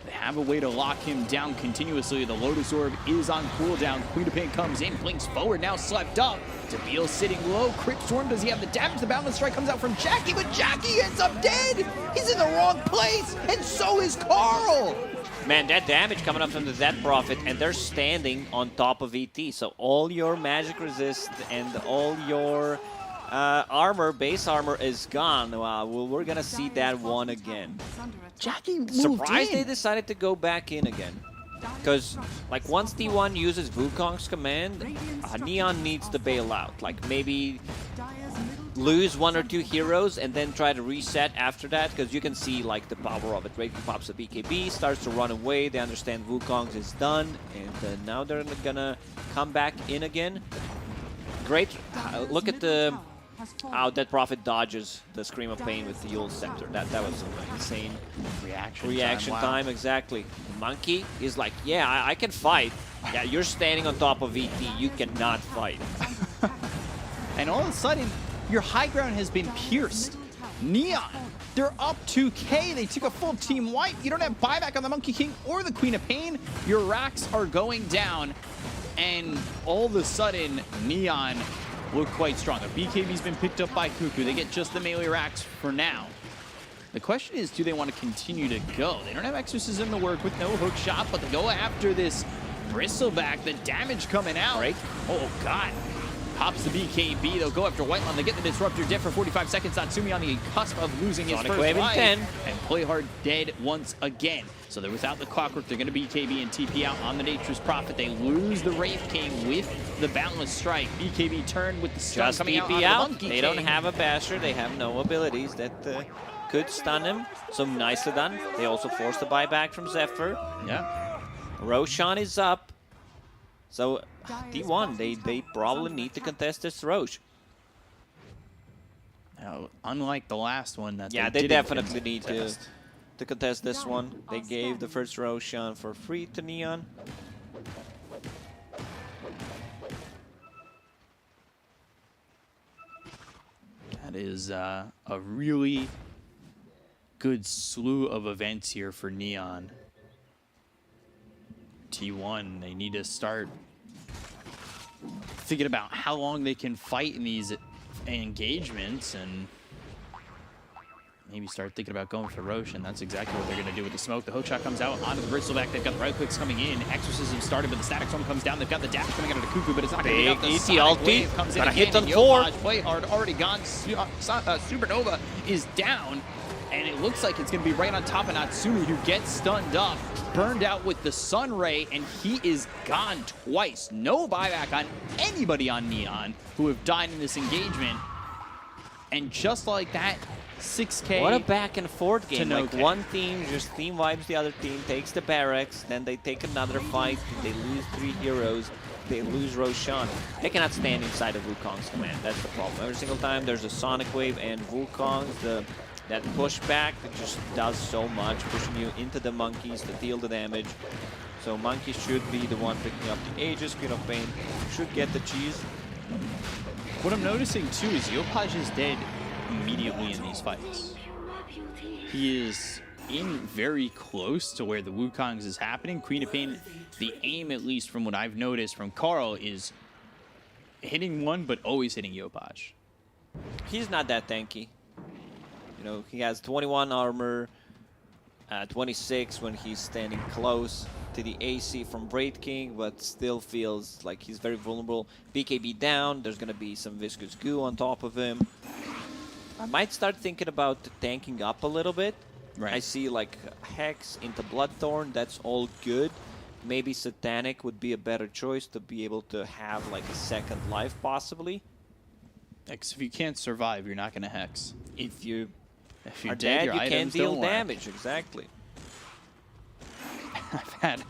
Speaker 2: They have a way to lock him down continuously. The Lotus Orb is on cooldown. Queen of Pain comes in, blinks forward, now slept up. Debil sitting low. Crypt Storm, does he have the damage? The Boundless Strike comes out from Jackie, but Jackie ends up dead. He's in the wrong place, and so is Carl.
Speaker 3: Man, that damage coming up from the Death Prophet, and they're standing on top of ET. So all your magic resist and all your armor, base armor, is gone. Well, we're gonna see that one again.
Speaker 2: Jackie moved
Speaker 3: Surprised
Speaker 2: in.
Speaker 3: they decided to go back in again. Because, like, once T1 uses Wukong's command, Neon needs to bail out. Like, maybe lose 1 or 2 heroes and then try to reset after that, because you can see, like, the power of it. Raiden pops a BKB, starts to run away, they understand Wukong's is done, and now they're gonna come back in again. Great. Look at the... how Dead Prophet dodges the Scream of Pain with the Yule Scepter. That was an insane reaction time.
Speaker 2: Wow.
Speaker 3: Exactly. Monkey is like, yeah, I can fight. Yeah, you're standing on top of ET. You cannot fight.
Speaker 2: And all of a sudden, your high ground has been pierced. Neon, they're up 2K. They took a full team wipe. You don't have buyback on the Monkey King or the Queen of Pain. Your racks are going down. And all of a sudden, Neon look quite strong. A BKB's been picked up by Cuckoo. They get just the melee racks for now. The question is, do they want to continue to go? They don't have Exorcism to work with, no hook shot, but they go after this Bristleback. The damage coming out.
Speaker 3: Right.
Speaker 2: Oh, God. Pops the BKB. They'll go after Whitemon. They get the Disruptor dead for 45 seconds. Natsumi on the cusp of losing his
Speaker 3: Sonic
Speaker 2: first
Speaker 3: Wave in
Speaker 2: life.
Speaker 3: 10.
Speaker 2: And Playhard dead once again. So they're without the Clockwork. They're going to BKB and TP out on the Nature's Prophet. They lose the Wraith King with the Boundless Strike. BKB turned with the stun
Speaker 3: Just
Speaker 2: coming
Speaker 3: TP
Speaker 2: out.
Speaker 3: out.
Speaker 2: The Monkey
Speaker 3: They don't
Speaker 2: King.
Speaker 3: have a basher. They have no abilities that could stun him. So nicely done. They also forced the buyback from Zephyr.
Speaker 2: Yeah.
Speaker 3: Roshan is up. So T1, they probably need to contest this Rosh.
Speaker 2: Now, unlike the last one that
Speaker 3: Yeah,
Speaker 2: they
Speaker 3: they
Speaker 2: didn't
Speaker 3: definitely need
Speaker 2: contest.
Speaker 3: to contest this one. They gave the first Roshan for free to Neon.
Speaker 2: That is a really good slew of events here for Neon. T1, they need to start thinking about how long they can fight in these engagements and maybe start thinking about going for Roche, and that's exactly what they're going to do with the smoke. The hook shot comes out onto the Bristleback. They've got the right clicks coming in. Exorcism started, but the static storm comes down. They've got the dash coming out of the Cuckoo, but it's not going to be enough. The
Speaker 3: Big
Speaker 2: Sonic
Speaker 3: ulti.
Speaker 2: Wave comes in
Speaker 3: Gonna
Speaker 2: again,
Speaker 3: hit on
Speaker 2: and
Speaker 3: 4.
Speaker 2: Yopaj, play hard, already gone. Supernova is down, and it looks like it's going to be right on top of Natsumi, who gets stunned up, burned out with the Sun Ray, and he is gone twice. No buyback on anybody on Neon who have died in this engagement. And just like that, 6K.
Speaker 3: What a back and forth game.
Speaker 2: no
Speaker 3: Like
Speaker 2: K.
Speaker 3: one team just team wipes the other team, takes the barracks, then they take another fight, they lose 3 heroes, they lose Roshan. They cannot stand inside of Wukong's command. That's the problem. Every single time there's a Sonic Wave and Wukong's, that pushback that just does so much, pushing you into the monkeys to deal the damage. So Monkey should be the one picking up the Aegis. Queen of Pain should get the cheese.
Speaker 2: What I'm noticing too is Yopaj is dead immediately in these fights. He is in very close to where the Wukong's is happening. Queen of Pain, the aim, at least from what I've noticed from Carl, is hitting one, but always hitting Yopaj.
Speaker 3: He's not that tanky. You know, he has 21 armor, 26 when he's standing close to the AC from Braid King, but still feels like he's very vulnerable. BKB down, there's going to be some viscous goo on top of him. I might start thinking about tanking up a little bit.
Speaker 2: Right.
Speaker 3: I see like Hex into Bloodthorn, that's all good. Maybe Satanic would be a better choice to be able to have like a second life possibly.
Speaker 2: Because if you can't survive, you're not going to Hex.
Speaker 3: If you
Speaker 2: If you're
Speaker 3: are
Speaker 2: dead,
Speaker 3: dead,
Speaker 2: your
Speaker 3: you can't
Speaker 2: items
Speaker 3: deal
Speaker 2: don't work.
Speaker 3: damage, exactly.
Speaker 2: I've had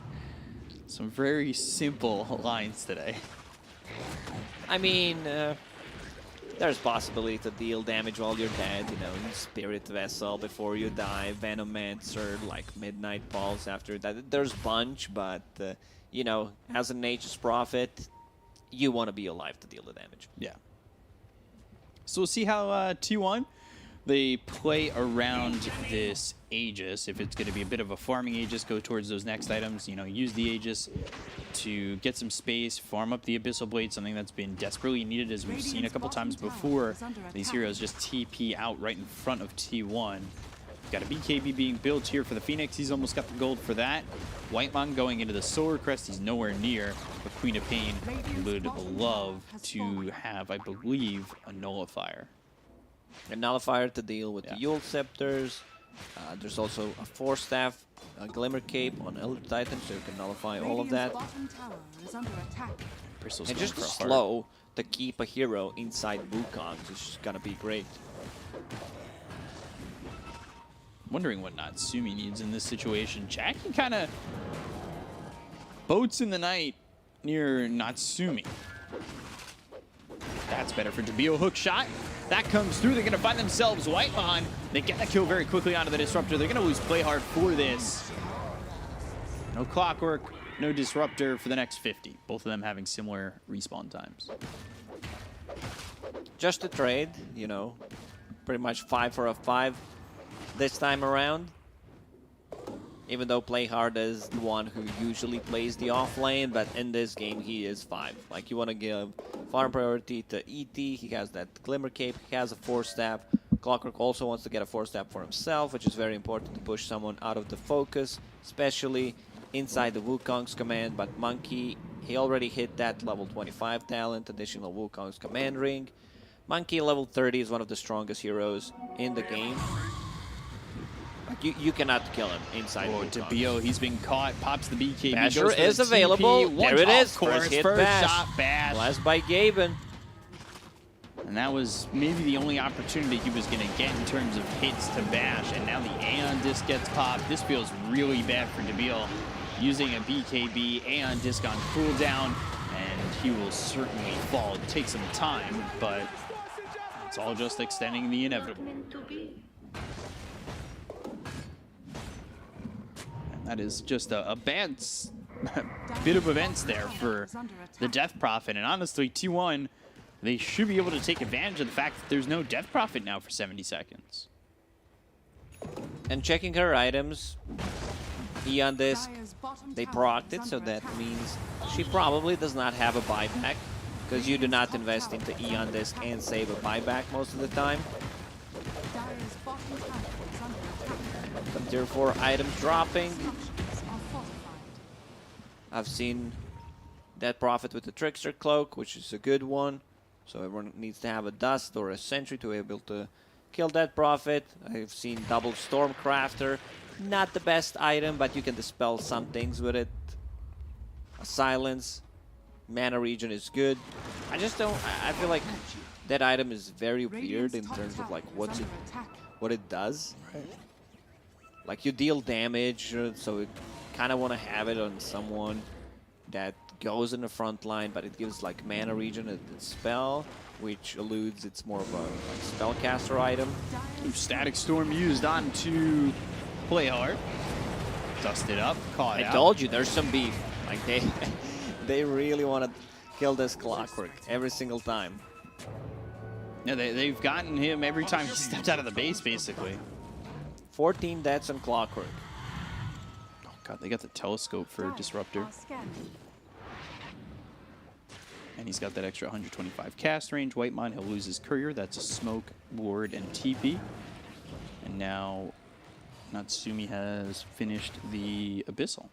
Speaker 2: some very simple lines today.
Speaker 3: I mean, there's possibility to deal damage while you're dead, you know, Spirit Vessel before you die, Venomancer, like Midnight Pulse after that. There's bunch, but, you know, as a Nature's Prophet, you want to be alive to deal the damage.
Speaker 2: Yeah. So we'll see how T1, they play around this Aegis. If it's going to be a bit of a farming Aegis, go towards those next items. You know, use the Aegis to get some space, farm up the Abyssal Blade, something that's been desperately needed, as we've seen a couple times before. These heroes just TP out right in front of T1. Got a BKB being built here for the Phoenix. He's almost got the gold for that. Whitemon going into the Solar Crest. He's nowhere near. But Queen of Pain would love to have, I believe, a Nullifier.
Speaker 3: A Nullifier to deal with the Yule Scepters. There's also a Force Staff, a Glimmer Cape on Elder Titan, so you can nullify all of that.
Speaker 2: Bristol's
Speaker 3: And
Speaker 2: going
Speaker 3: just
Speaker 2: for a heart.
Speaker 3: slow to keep a hero inside Wukong is gonna be great.
Speaker 2: Wondering what Natsumi needs in this situation. Jackie kind of boats in the night near Natsumi. That's better for Debio. Hook shot. That comes through. They're going to find themselves Whitemon. They get the kill very quickly onto the Disruptor. They're going to lose play hard for this. No Clockwork, no Disruptor for the next 50. Both of them having similar respawn times.
Speaker 3: Just a trade, you know, pretty much 5 for a 5 this time around. Even though Playhard is the one who usually plays the off lane, but in this game he is 5. Like, you want to give farm priority to ET, he has that Glimmer Cape, he has a Force Staff. Clockwork also wants to get a Force Staff for himself, which is very important to push someone out of the focus, especially inside the Wukong's command. But Monkey, he already hit that level 25 talent, additional Wukong's command ring. Monkey level 30 is one of the strongest heroes in the game. You cannot kill him inside.
Speaker 2: Oh, Debio, he's been caught. Pops the BKB.
Speaker 3: Basher is available. There it is. First hit bash.
Speaker 2: Shot bash.
Speaker 3: Blast by Gaben.
Speaker 2: And that was maybe the only opportunity he was going to get in terms of hits to bash. And now the Aeon Disc gets popped. This feels really bad for Debio. Using a BKB, Aeon Disc on cooldown, and he will certainly fall. It takes some time, but it's all just extending the inevitable. That is just a bad bit of events there for the Death Prophet. And honestly, T1, they should be able to take advantage of the fact that there's no Death Prophet now for 70 seconds.
Speaker 3: And checking her items, Eon Disc, they procced it, so that means she probably does not have a buyback, because you do not invest into Eon Disc and save a buyback most of the time. Some tier 4 items dropping. I've seen that Prophet with the Trickster Cloak, which is a good one. So everyone needs to have a Dust or a Sentry to be able to kill that Prophet. I've seen double Stormcrafter. Not the best item, but you can dispel some things with it. A Silence. Mana Regen is good. I just don't... I feel like that item is very weird in terms of like what it does. Like, you deal damage, so you kind of want to have it on someone that goes in the front line, but it gives like mana regen and spell, which alludes it's more of a like, spellcaster item.
Speaker 2: Static Storm used onto Playhard. Dusted up, caught out.
Speaker 3: I told you, there's some beef. Like, they really want to kill this Clockwork every single time.
Speaker 2: Yeah, they've gotten him every time he stepped out of the base, basically.
Speaker 3: 14 deaths on Clockwork.
Speaker 2: Oh god, they got the telescope for Disruptor. And he's got that extra 125 cast range. Whitemon, he'll lose his Courier. That's a Smoke, Ward, and TP. And now Natsumi has finished the Abyssal.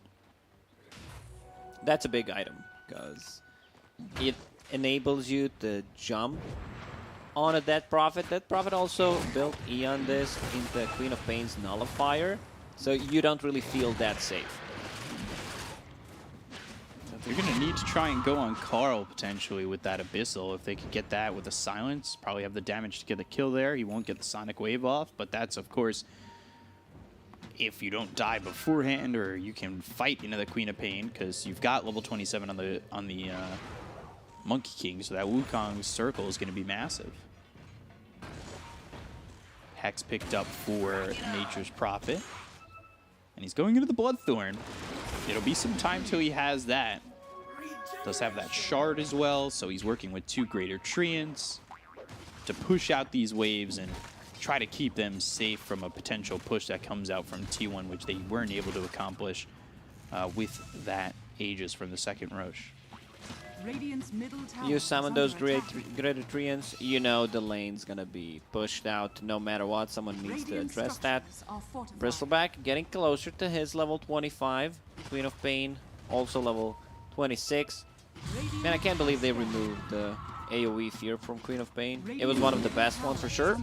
Speaker 3: That's a big item, because it enables you to jump on a Dead Prophet. Dead Prophet also built Eon Disc into Queen of Pain's Nullifier, so you don't really feel that safe.
Speaker 2: They're going to need to try and go on Carl, potentially, with that Abyssal. If they could get that with a Silence, probably have the damage to get the kill there. He won't get the Sonic Wave off, but that's, of course, if you don't die beforehand, or you can fight into the Queen of Pain, because you've got level 27 on the Monkey King, so that Wukong circle is going to be massive. Hex picked up for Nature's Prophet. And he's going into the Bloodthorn. It'll be some time till he has that. Does have that shard as well, so he's working with 2 Greater Treants to push out these waves and try to keep them safe from a potential push that comes out from T1, which they weren't able to accomplish with that Aegis from the second Roche.
Speaker 3: You summon those Greater Treants, you know the lane's gonna be pushed out no matter what. Someone needs to address that. Bristleback getting closer to his level 25. Queen of Pain also level 26. Man, I can't believe they removed the AoE fear from Queen of Pain. It was one of the best ones for sure.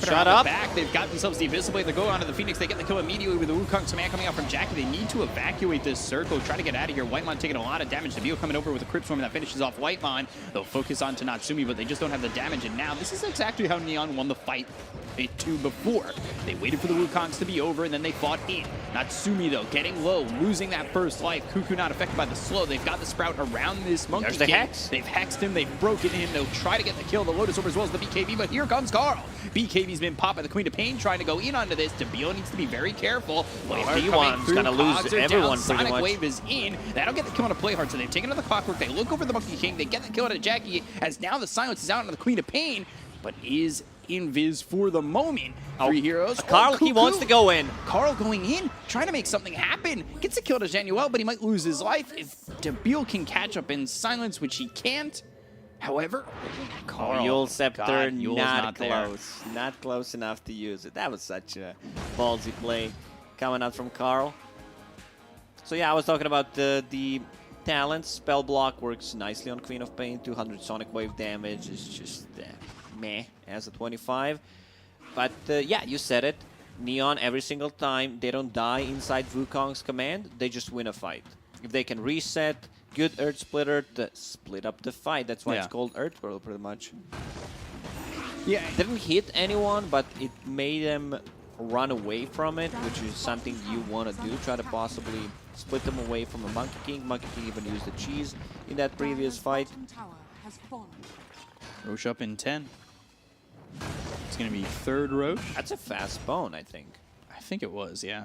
Speaker 2: Shut up! Back. They've got themselves the Invisible Blade. They go onto the Phoenix. They get the kill immediately with the Wukong's command coming out from Jackie. They need to evacuate this circle, try to get out of here. Whitemon taking a lot of damage. Debio coming over with a Crypt Swarm that finishes off Whitemon. They'll focus on to Natsumi, but they just don't have the damage. And now this is exactly how Neon won the fight before. They waited for the Wukongs to be over, and then they fought in. Natsumi, though, getting low, losing that first life. Cuckoo not affected by the slow. They've got the Sprout around this Monkey
Speaker 3: There's the
Speaker 2: King.
Speaker 3: Hex.
Speaker 2: They've hexed him. They've broken him. They'll try to get the kill. The Lotus Orb as well as the BKB, but here comes Carl. BKB's been popped by the Queen of Pain, trying to go in onto this. Debio needs to be very careful.
Speaker 3: T1's gonna lose everyone pretty
Speaker 2: Sonic
Speaker 3: much.
Speaker 2: Wave is in. That'll get the kill on a Playhard, so they've taken another Clockwork. They look over the Monkey King. They get the kill on a Jackie, as now the silence is out on the Queen of Pain, but is invis for the moment. 3 heroes.
Speaker 3: Carl, he wants to go in.
Speaker 2: Carl going in, trying to make something happen. Gets a kill to Januel, but he might lose his life if Debio can catch up in silence, which he can't. However, Carl,
Speaker 3: Yule Scepter,
Speaker 2: God, Yule's
Speaker 3: not
Speaker 2: there.
Speaker 3: close. Not close enough to use it. That was such a ballsy play coming out from Carl. So yeah, I was talking about the talents. Spell block works nicely on Queen of Pain. 200 Sonic Wave damage is just meh as a 25. But yeah, you said it. Neon, every single time, they don't die inside Wukong's command. They just win a fight. If they can reset, good Earth Splitter to split up the fight. That's why it's called Earth Whirl, pretty much.
Speaker 2: Yeah,
Speaker 3: It didn't hit anyone, but it made them run away from it, which is something you want to do. Try to possibly split them away from a Monkey King. Monkey King even used the cheese in that previous fight.
Speaker 2: Roche up in 10. It's going to be 3rd Roche.
Speaker 3: That's a fast bone, I think.
Speaker 2: I think it was, yeah.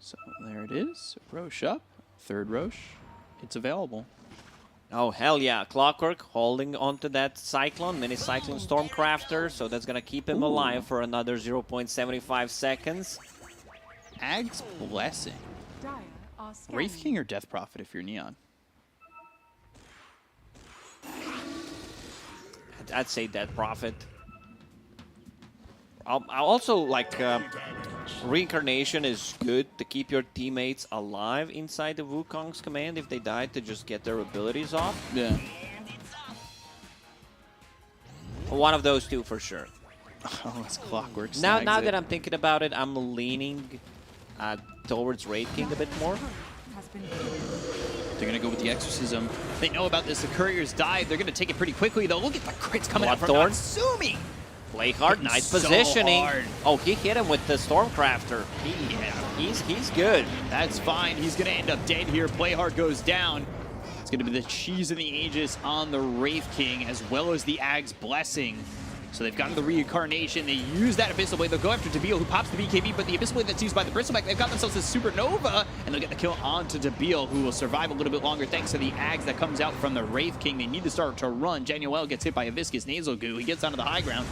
Speaker 2: So there it is. Roche up. 3rd Roche. It's available.
Speaker 3: Oh, hell yeah. Clockwork holding onto that Cyclone, Mini Cyclone Stormcrafter, so that's going to keep him alive for another 0.75 seconds.
Speaker 2: Ag's Blessing. Wraith King or Death Prophet if you're Neon?
Speaker 3: I'd say Death Prophet. I also like Reincarnation is good to keep your teammates alive inside the Wukong's command if they die, to just get their abilities off.
Speaker 2: Yeah.
Speaker 3: One of those two for sure.
Speaker 2: Oh, it's Clockwork.
Speaker 3: Now
Speaker 2: snags it.
Speaker 3: that I'm thinking about it, I'm leaning towards Wraith King a bit more.
Speaker 2: They're going to go with the Exorcism. They know about this. The Couriers died. They're going to take it pretty quickly, though. Look at the crits coming out from
Speaker 3: Bloodthorn.
Speaker 2: Natsumi.
Speaker 3: Play hard, nice
Speaker 2: so
Speaker 3: positioning.
Speaker 2: hard.
Speaker 3: Oh, he hit him with the Stormcrafter. He's good.
Speaker 2: That's fine. He's going to end up dead here. Playhard goes down. It's going to be the cheese and the Aegis on the Wraith King, as well as the Ag's Blessing. So they've gotten the Reincarnation. They use that Abyssal Blade. They'll go after Debio, who pops the BKB, but the Abyssal Blade that's used by the Bristleback, they've got themselves a Supernova, and they'll get the kill onto Debio, who will survive a little bit longer thanks to the Ags that comes out from the Wraith King. They need to start to run. Januel gets hit by a Viscous Nasal Goo. He gets onto the high ground.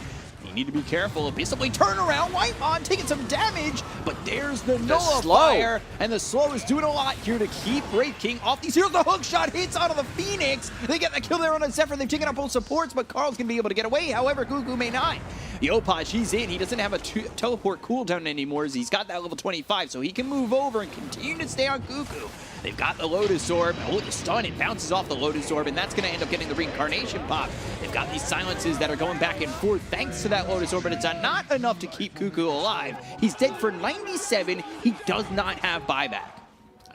Speaker 2: You need to be careful. Abyssal Blade turnaround. Whitemon taking some damage, but there's the Nullifier, and the slow is doing a lot here to keep Wraith King off these heroes. The hook shot hits onto the Phoenix. They get the kill there on a Zephyr. They've taken out both supports, but Carl's going to be able to get away. However, Gugu may not. Yopaj, he's in. He doesn't have a teleport cooldown anymore, as he's got that level 25, so he can move over and continue to stay on Gugu. They've got the Lotus Orb. Oh, the stun, it bounces off the Lotus Orb, and that's going to end up getting the Reincarnation pop. They've got these silences that are going back and forth thanks to that Lotus Orb, but it's not enough to keep Cuckoo alive. He's dead for 97. He does not have buyback.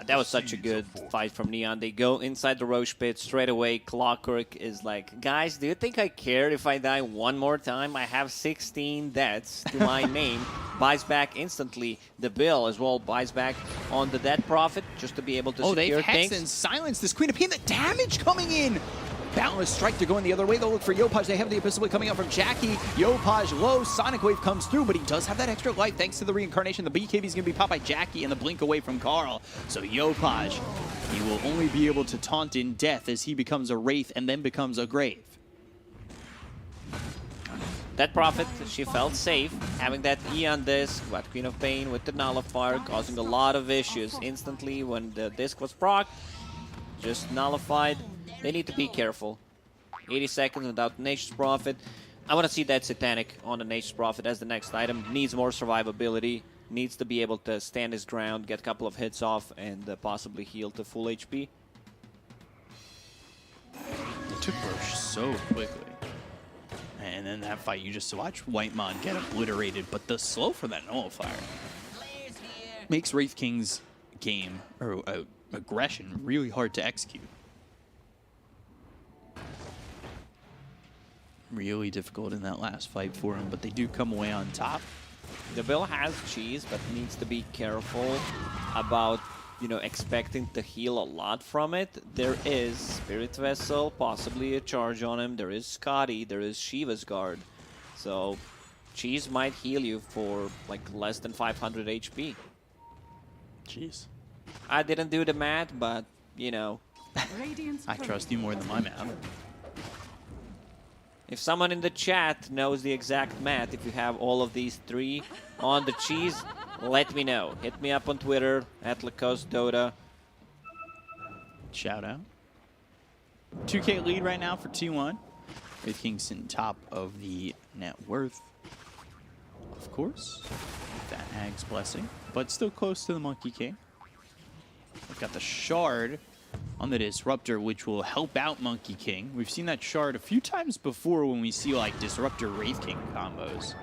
Speaker 3: That was such a good fight from Neon. They go inside the Roche pit straight away. Clockwork is like, guys, do you think I care if I die one more time? I have 16 deaths to my name. Buys back instantly. The Bill as well buys back on the Death Prophet just to be able to secure
Speaker 2: they've hexed
Speaker 3: things.
Speaker 2: and silenced this Queen of Pain. The damage coming in.
Speaker 5: Boundless Strike, they're going the other way. They'll look for Yopaj. They have the Abyssal Blade coming out from Jackie. Yopaj low. Sonic Wave comes through, but he does have that extra life thanks to the reincarnation. The BKB is going to be popped by Jackie and the blink away from Carl. So Yopaj, he will only be able to taunt in death as he becomes a Wraith and then becomes a Grave.
Speaker 3: That Prophet, she felt safe having that Eon disc, but Queen of Pain with the Nullifier causing a lot of issues instantly when the disc was procced. Just nullified. They need to be careful. 80 seconds without Nature's Prophet. I want to see that Satanic on the Nature's Prophet as the next item. Needs more survivability. Needs to be able to stand his ground, get a couple of hits off, and possibly heal to full HP.
Speaker 2: It took Roche so quickly. And then that fight, you just watch Whitemon get obliterated, but the slow for that Nullifier makes Wraith King's game, or aggression, really hard to execute. Really difficult in that last fight for him, but they do come away on top.
Speaker 3: The Bill has cheese, but needs to be careful about, expecting to heal a lot from it. There is Spirit Vessel, possibly a charge on him. There is Scotty, there is Shiva's Guard. So cheese might heal you for like less than 500 HP.
Speaker 2: Jeez.
Speaker 3: I didn't do the math, but,
Speaker 2: I trust you more than my math.
Speaker 3: if someone in the chat knows the exact math, if you have all of these three on the cheese, let me know. Hit me up on Twitter, @LacosteDota.
Speaker 2: Shout out. 2K lead right now for T1. Wraith Kingston top of the net worth. Of course. That Hag's blessing. But still close to the Monkey King. We've got the Shard on the Disruptor, which will help out Monkey King. We've seen that Shard a few times before when we see like Disruptor Wraith King combos.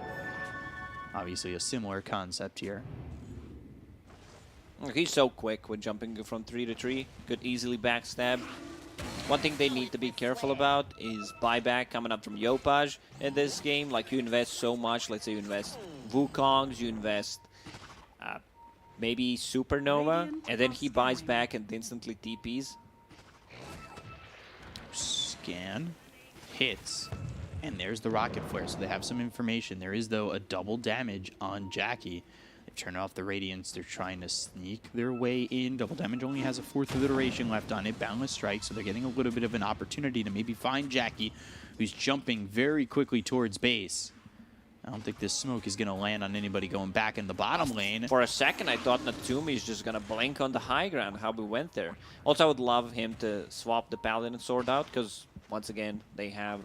Speaker 2: Obviously a similar concept here.
Speaker 3: He's so quick when jumping from 3 to 3. Could easily backstab. One thing they need to be careful about is buyback coming up from Yopaj in this game. Like, you invest so much. Let's say you invest Wukongs, you invest maybe Supernova, and then he buys back and instantly TPs.
Speaker 2: Scan. Hits. And there's the Rocket Flare, so they have some information. There is, though, a double damage on Jackie. They've turned off the Radiance. They're trying to sneak their way in. Double damage only has a 4th of iteration left on it. Boundless Strike, so they're getting a little bit of an opportunity to maybe find Jackie, who's jumping very quickly towards base. I don't think this smoke is going to land on anybody going back in the bottom lane.
Speaker 3: For a second, I thought Natsumi is just going to blink on the high ground, how we went there. Also, I would love him to swap the Paladin Sword out, because, once again, they have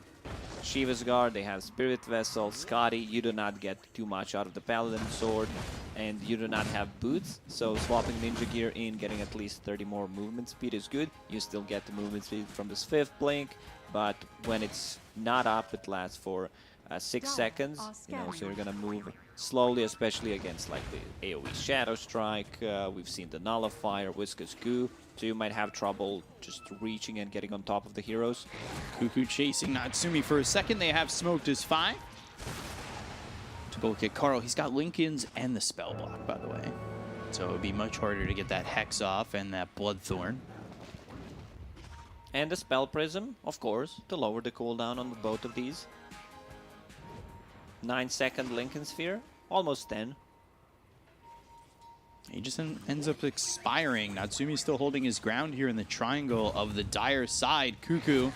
Speaker 3: Shiva's Guard, they have Spirit Vessel, Scotty. You do not get too much out of the Paladin Sword, and you do not have boots. So swapping Ninja Gear in, getting at least 30 more movement speed is good. You still get the movement speed from this 5th blink, but when it's not up, it lasts for 6 seconds. So you're gonna move slowly, especially against like the AoE Shadow Strike. We've seen the Nullifier, Whiskas Goo. So you might have trouble just reaching and getting on top of the heroes.
Speaker 2: Cuckoo chasing Natsumi for a second. They have smoked his 5. To go look at Carl. He's got Lincoln's and the Spell Block, by the way. So it would be much harder to get that Hex off and that Bloodthorn.
Speaker 3: And the Spell Prism, of course, to lower the cooldown on both of these. 9-second Lincoln Sphere, almost 10.
Speaker 2: He just ends up expiring. Natsumi's still holding his ground here in the triangle of the dire side. Cuckoo,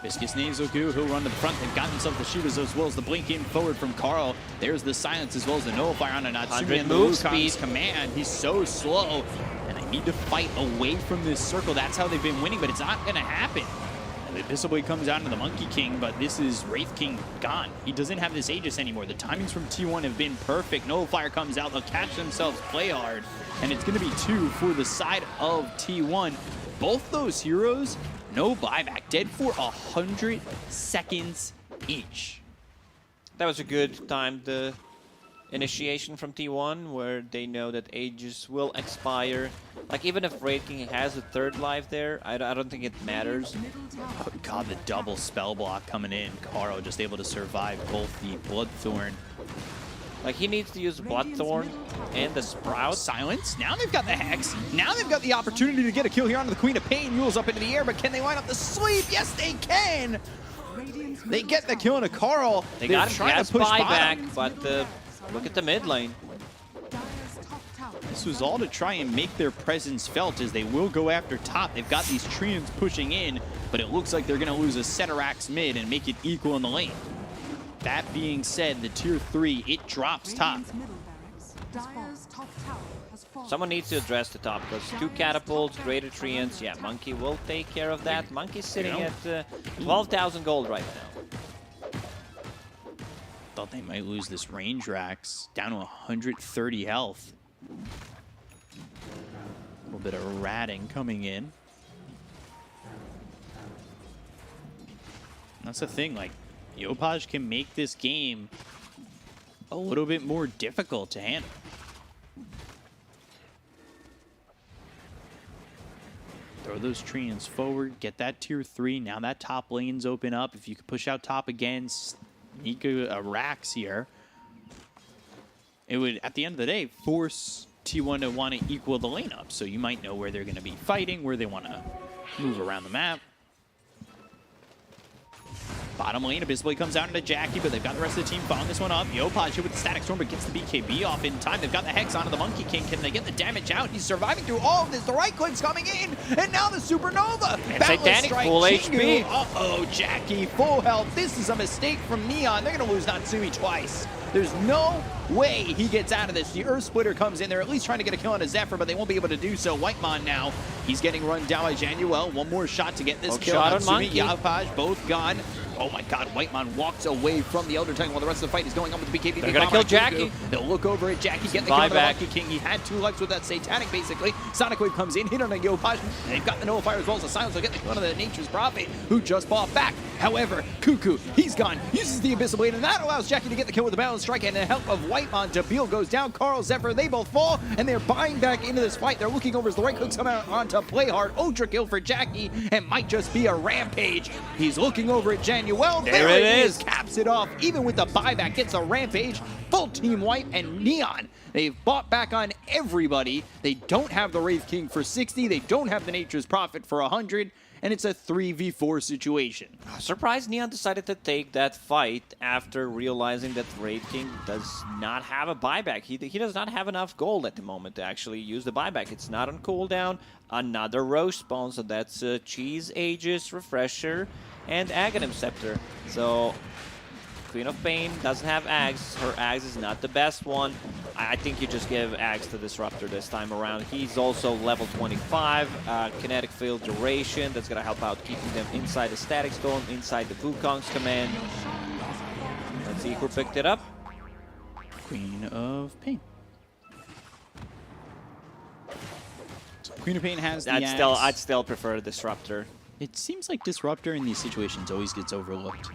Speaker 2: Viscous Nasal Goo, he'll run to the front. They've got himself the shooters as well as the blink in forward from Carl. There's the silence as well as the Nullifier on a Natsumi and the Wukong's command. He's so slow, and they need to fight away from this circle. That's how they've been winning, but it's not going to happen. The Abyssal Blade comes down to the Monkey King, but this is Wraith King gone. He doesn't have this Aegis anymore. The timings from T1 have been perfect. Nullifier comes out. They'll catch themselves, play hard, and it's going to be 2 for the side of T1. Both those heroes, no buyback, dead for 100 seconds each.
Speaker 3: That was a good timed initiation from T1, where they know that Aegis will expire. Like, even if Wraith King has a 3rd life there, I don't think it matters.
Speaker 2: Oh god, the double spell block coming in. Carl just able to survive both the Bloodthorn
Speaker 3: Like, he needs to use Bloodthorn and the Sprout.
Speaker 5: Silence. Now they've got the Hex. Now they've got the opportunity to get a kill here onto the Queen of Pain. Mules up into the air, but can they line up the sweep? Yes, they can. They get the kill into Carl.
Speaker 3: They
Speaker 5: They're
Speaker 3: got
Speaker 5: trying
Speaker 3: a
Speaker 5: to push
Speaker 3: buyback,
Speaker 5: bottom.
Speaker 3: but look at the mid lane.
Speaker 2: This was all to try and make their presence felt as they will go after top. They've got these Treants pushing in, but it looks like they're going to lose a Ceterax mid and make it equal in the lane. That being said, the tier 3, it drops top.
Speaker 3: Someone needs to address the top, because 2 catapults, greater treants. Yeah, Monkey will take care of that. Monkey's sitting at 12,000 gold right now.
Speaker 2: Thought they might lose this range Rax down to 130 health. A little bit of ratting coming in. That's the thing, like, Yopaj can make this game a little bit more difficult to handle. Throw those Treants forward, get that tier 3. Now that top lane's open up. If you could push out top again, sneak a Rax here. It would, at the end of the day, force T1 to want to equal the lane up. So you might know where they're going to be fighting, where they want to move around the map. Bottom lane, Abyssal comes out into Jackie, but they've got the rest of the team following this one up. Yopaj here with the Static Storm, but gets the BKB off in time. They've got the Hex onto the Monkey King. Can they get the damage out? He's surviving through all of this. The right click's coming in, and now the Supernova.
Speaker 3: And Satanic full HP.
Speaker 5: Uh-oh, Jackie, full health. This is a mistake from Neon. They're going to lose Natsumi twice. There's no way he gets out of this. The Earth Splitter comes in. They're at least trying to get a kill on a Zephyr, but they won't be able to do so. Whitemon now, he's getting run down by Januel. One more shot to get this
Speaker 3: Hook
Speaker 5: kill.
Speaker 3: shot on
Speaker 5: Natsumi,
Speaker 3: Monkey.
Speaker 5: Yopaj, both gone. Oh my god, Whitemon walks away from the Elder Titan while the rest of the fight is going on with the BKB.
Speaker 3: They're gonna kill Jackie.
Speaker 5: They'll look over at Jackie, get the kill on the
Speaker 3: Buyback.
Speaker 5: Monkey King. He had 2 lives with that Satanic, basically. Sonic Wave comes in, hit on a Yopaj. They've got the Noah Fire as well as the Silence. They'll get the kill on the Nature's Prophet, who just fought back. However, Cuckoo, he's gone, uses the Abyssal Blade, and that allows Jackie to get the kill with the Balance Strike, and the help of Whitemon. Debil goes down, Carl, Zephyr, they both fall, and they're buying back into this fight. They're looking over as the right clicks come out onto play hard. Ultra kill for Jackie, and might just be a rampage. He's looking over at Januel.
Speaker 3: There it is.
Speaker 5: Caps it off, even with the buyback, gets a rampage. Full team wipe, and Neon, they've bought back on everybody. They don't have the Wraith King for 60. They don't have the Nature's Prophet for 100. And it's a 3v4 situation.
Speaker 3: Surprised Neon decided to take that fight after realizing that Wraith King does not have a buyback. He does not have enough gold at the moment to actually use the buyback. It's not on cooldown. Another Roche spawn, so that's Cheese, Aegis, Refresher, and Aghanim Scepter. So Queen of Pain doesn't have Ags. Her Ags is not the best one. I think you just give Ags to Disruptor this time around. He's also level 25, kinetic field duration. That's going to help out keeping them inside the Static Storm, inside the Wukong's command. Let's see who picked it up.
Speaker 2: Queen of Pain. So Queen of Pain has the axe.
Speaker 3: I'd still prefer Disruptor.
Speaker 2: It seems like Disruptor in these situations always gets overlooked.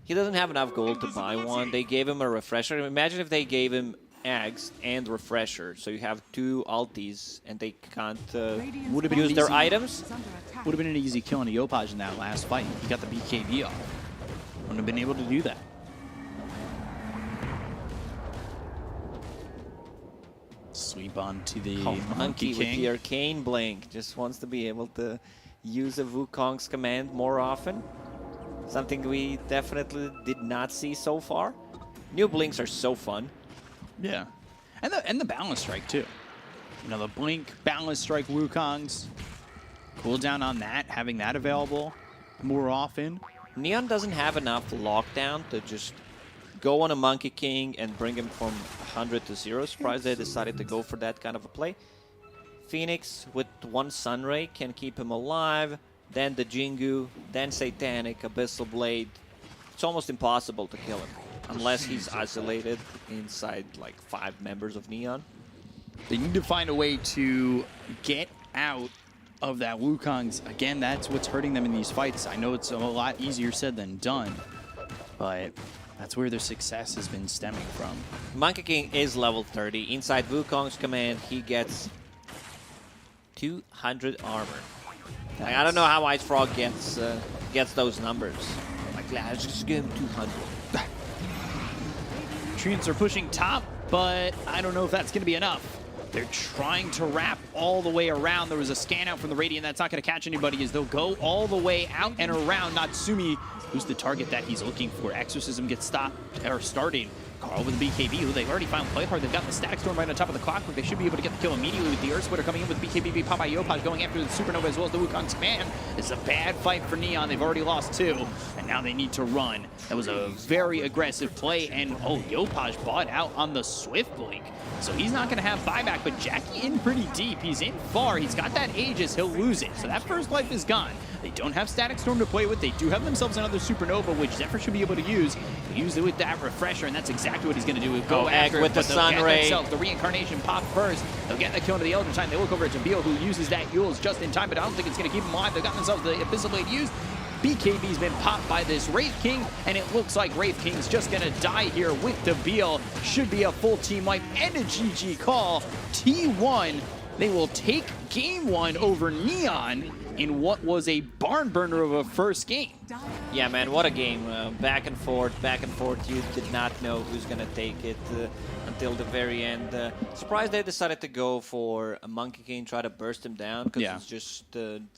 Speaker 3: He doesn't have enough gold to buy one. They gave him a Refresher. Imagine if they gave him Ags and Refresher. So you have 2 ultis and they can't use their items.
Speaker 2: Would have been an easy kill on a Yopaj in that last fight. He got the BKB off. Wouldn't have been able to do that. Sweep on to the Monkey
Speaker 3: with
Speaker 2: King.
Speaker 3: the Arcane Blink. Just wants to be able to use a Wukong's command more often. Something we definitely did not see so far. New blinks are so fun.
Speaker 2: Yeah. And the Balance Strike, too. You know, the Blink, Balance Strike Wukongs. Cooldown on that, having that available more often.
Speaker 3: Neon doesn't have enough lockdown to just go on a Monkey King and bring him from 100 to 0. Surprised they decided to go for that kind of a play. Phoenix with 1 Sunray can keep him alive. Then the Jingu, then Satanic, Abyssal Blade. It's almost impossible to kill him. Unless he's isolated inside like 5 members of Neon.
Speaker 2: They need to find a way to get out of that Wukong's. Again, that's what's hurting them in these fights. I know it's a lot easier said than done, but that's where their success has been stemming from.
Speaker 3: Monkey King is level 30. Inside Wukong's command, he gets 200 armor. Like, I don't know how Ice Frog gets those numbers. Like, let's just give him 200.
Speaker 5: Treants are pushing top, but I don't know if that's going to be enough. They're trying to wrap all the way around. There was a scan out from the Radiant. That's not going to catch anybody as they'll go all the way out and around. Natsumi, who's the target that he's looking for. Exorcism gets stopped, or starting. Carl with the BKB, who they've already found play hard. They've got the Static Storm right on top of the clockwork. They should be able to get the kill immediately with the Earth Splitter coming in with BKB, Popeye Yopaj going after the Supernova as well as the Wukong's command. It's a bad fight for Neon. They've already lost 2, and now they need to run. That was a very aggressive play, and Yopaj bought out on the Swift Blink. So he's not going to have buyback, but Jackie in pretty deep. He's in far. He's got that Aegis. He'll lose it. So that first life is gone. They don't have Static Storm to play with. They do have themselves another Supernova, which Zephyr should be able to use. He'll use it with that Refresher, and that's exactly what he's going to do. Go after
Speaker 3: with
Speaker 5: it,
Speaker 3: the
Speaker 5: but they'll
Speaker 3: Sun
Speaker 5: get
Speaker 3: Ray.
Speaker 5: themselves the Reincarnation pop first. They'll get the kill into the Elder Time. They look over at Jambil, who uses that Yules just in time, but I don't think it's going to keep him alive. They've got themselves the Abyssal Blade used. BKB's been popped by this Wraith King, and it looks like Wraith King's just going to die here with Dabil. Should be a full team wipe and a GG call. T1, they will take game 1 over Neon in what was a barn burner of a first game.
Speaker 3: Yeah, man, what a game. Back and forth, back and forth. You did not know who's going to take it until the very end. Surprised they decided to go for a Monkey King, try to burst him down, because
Speaker 5: Yeah.
Speaker 3: it's just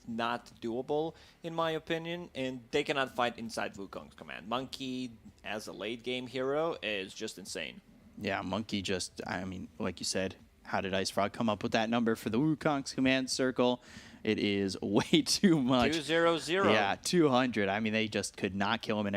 Speaker 3: not doable, in my opinion. And they cannot fight inside Wukong's command. Monkey, as a late game hero, is just insane.
Speaker 5: Yeah, Monkey just, I mean, like you said, how did Ice Frog come up with that number for the Wukong's command circle? It is way too much.
Speaker 3: 2-0-0.
Speaker 5: Yeah, 200. I mean, they just could not kill him. And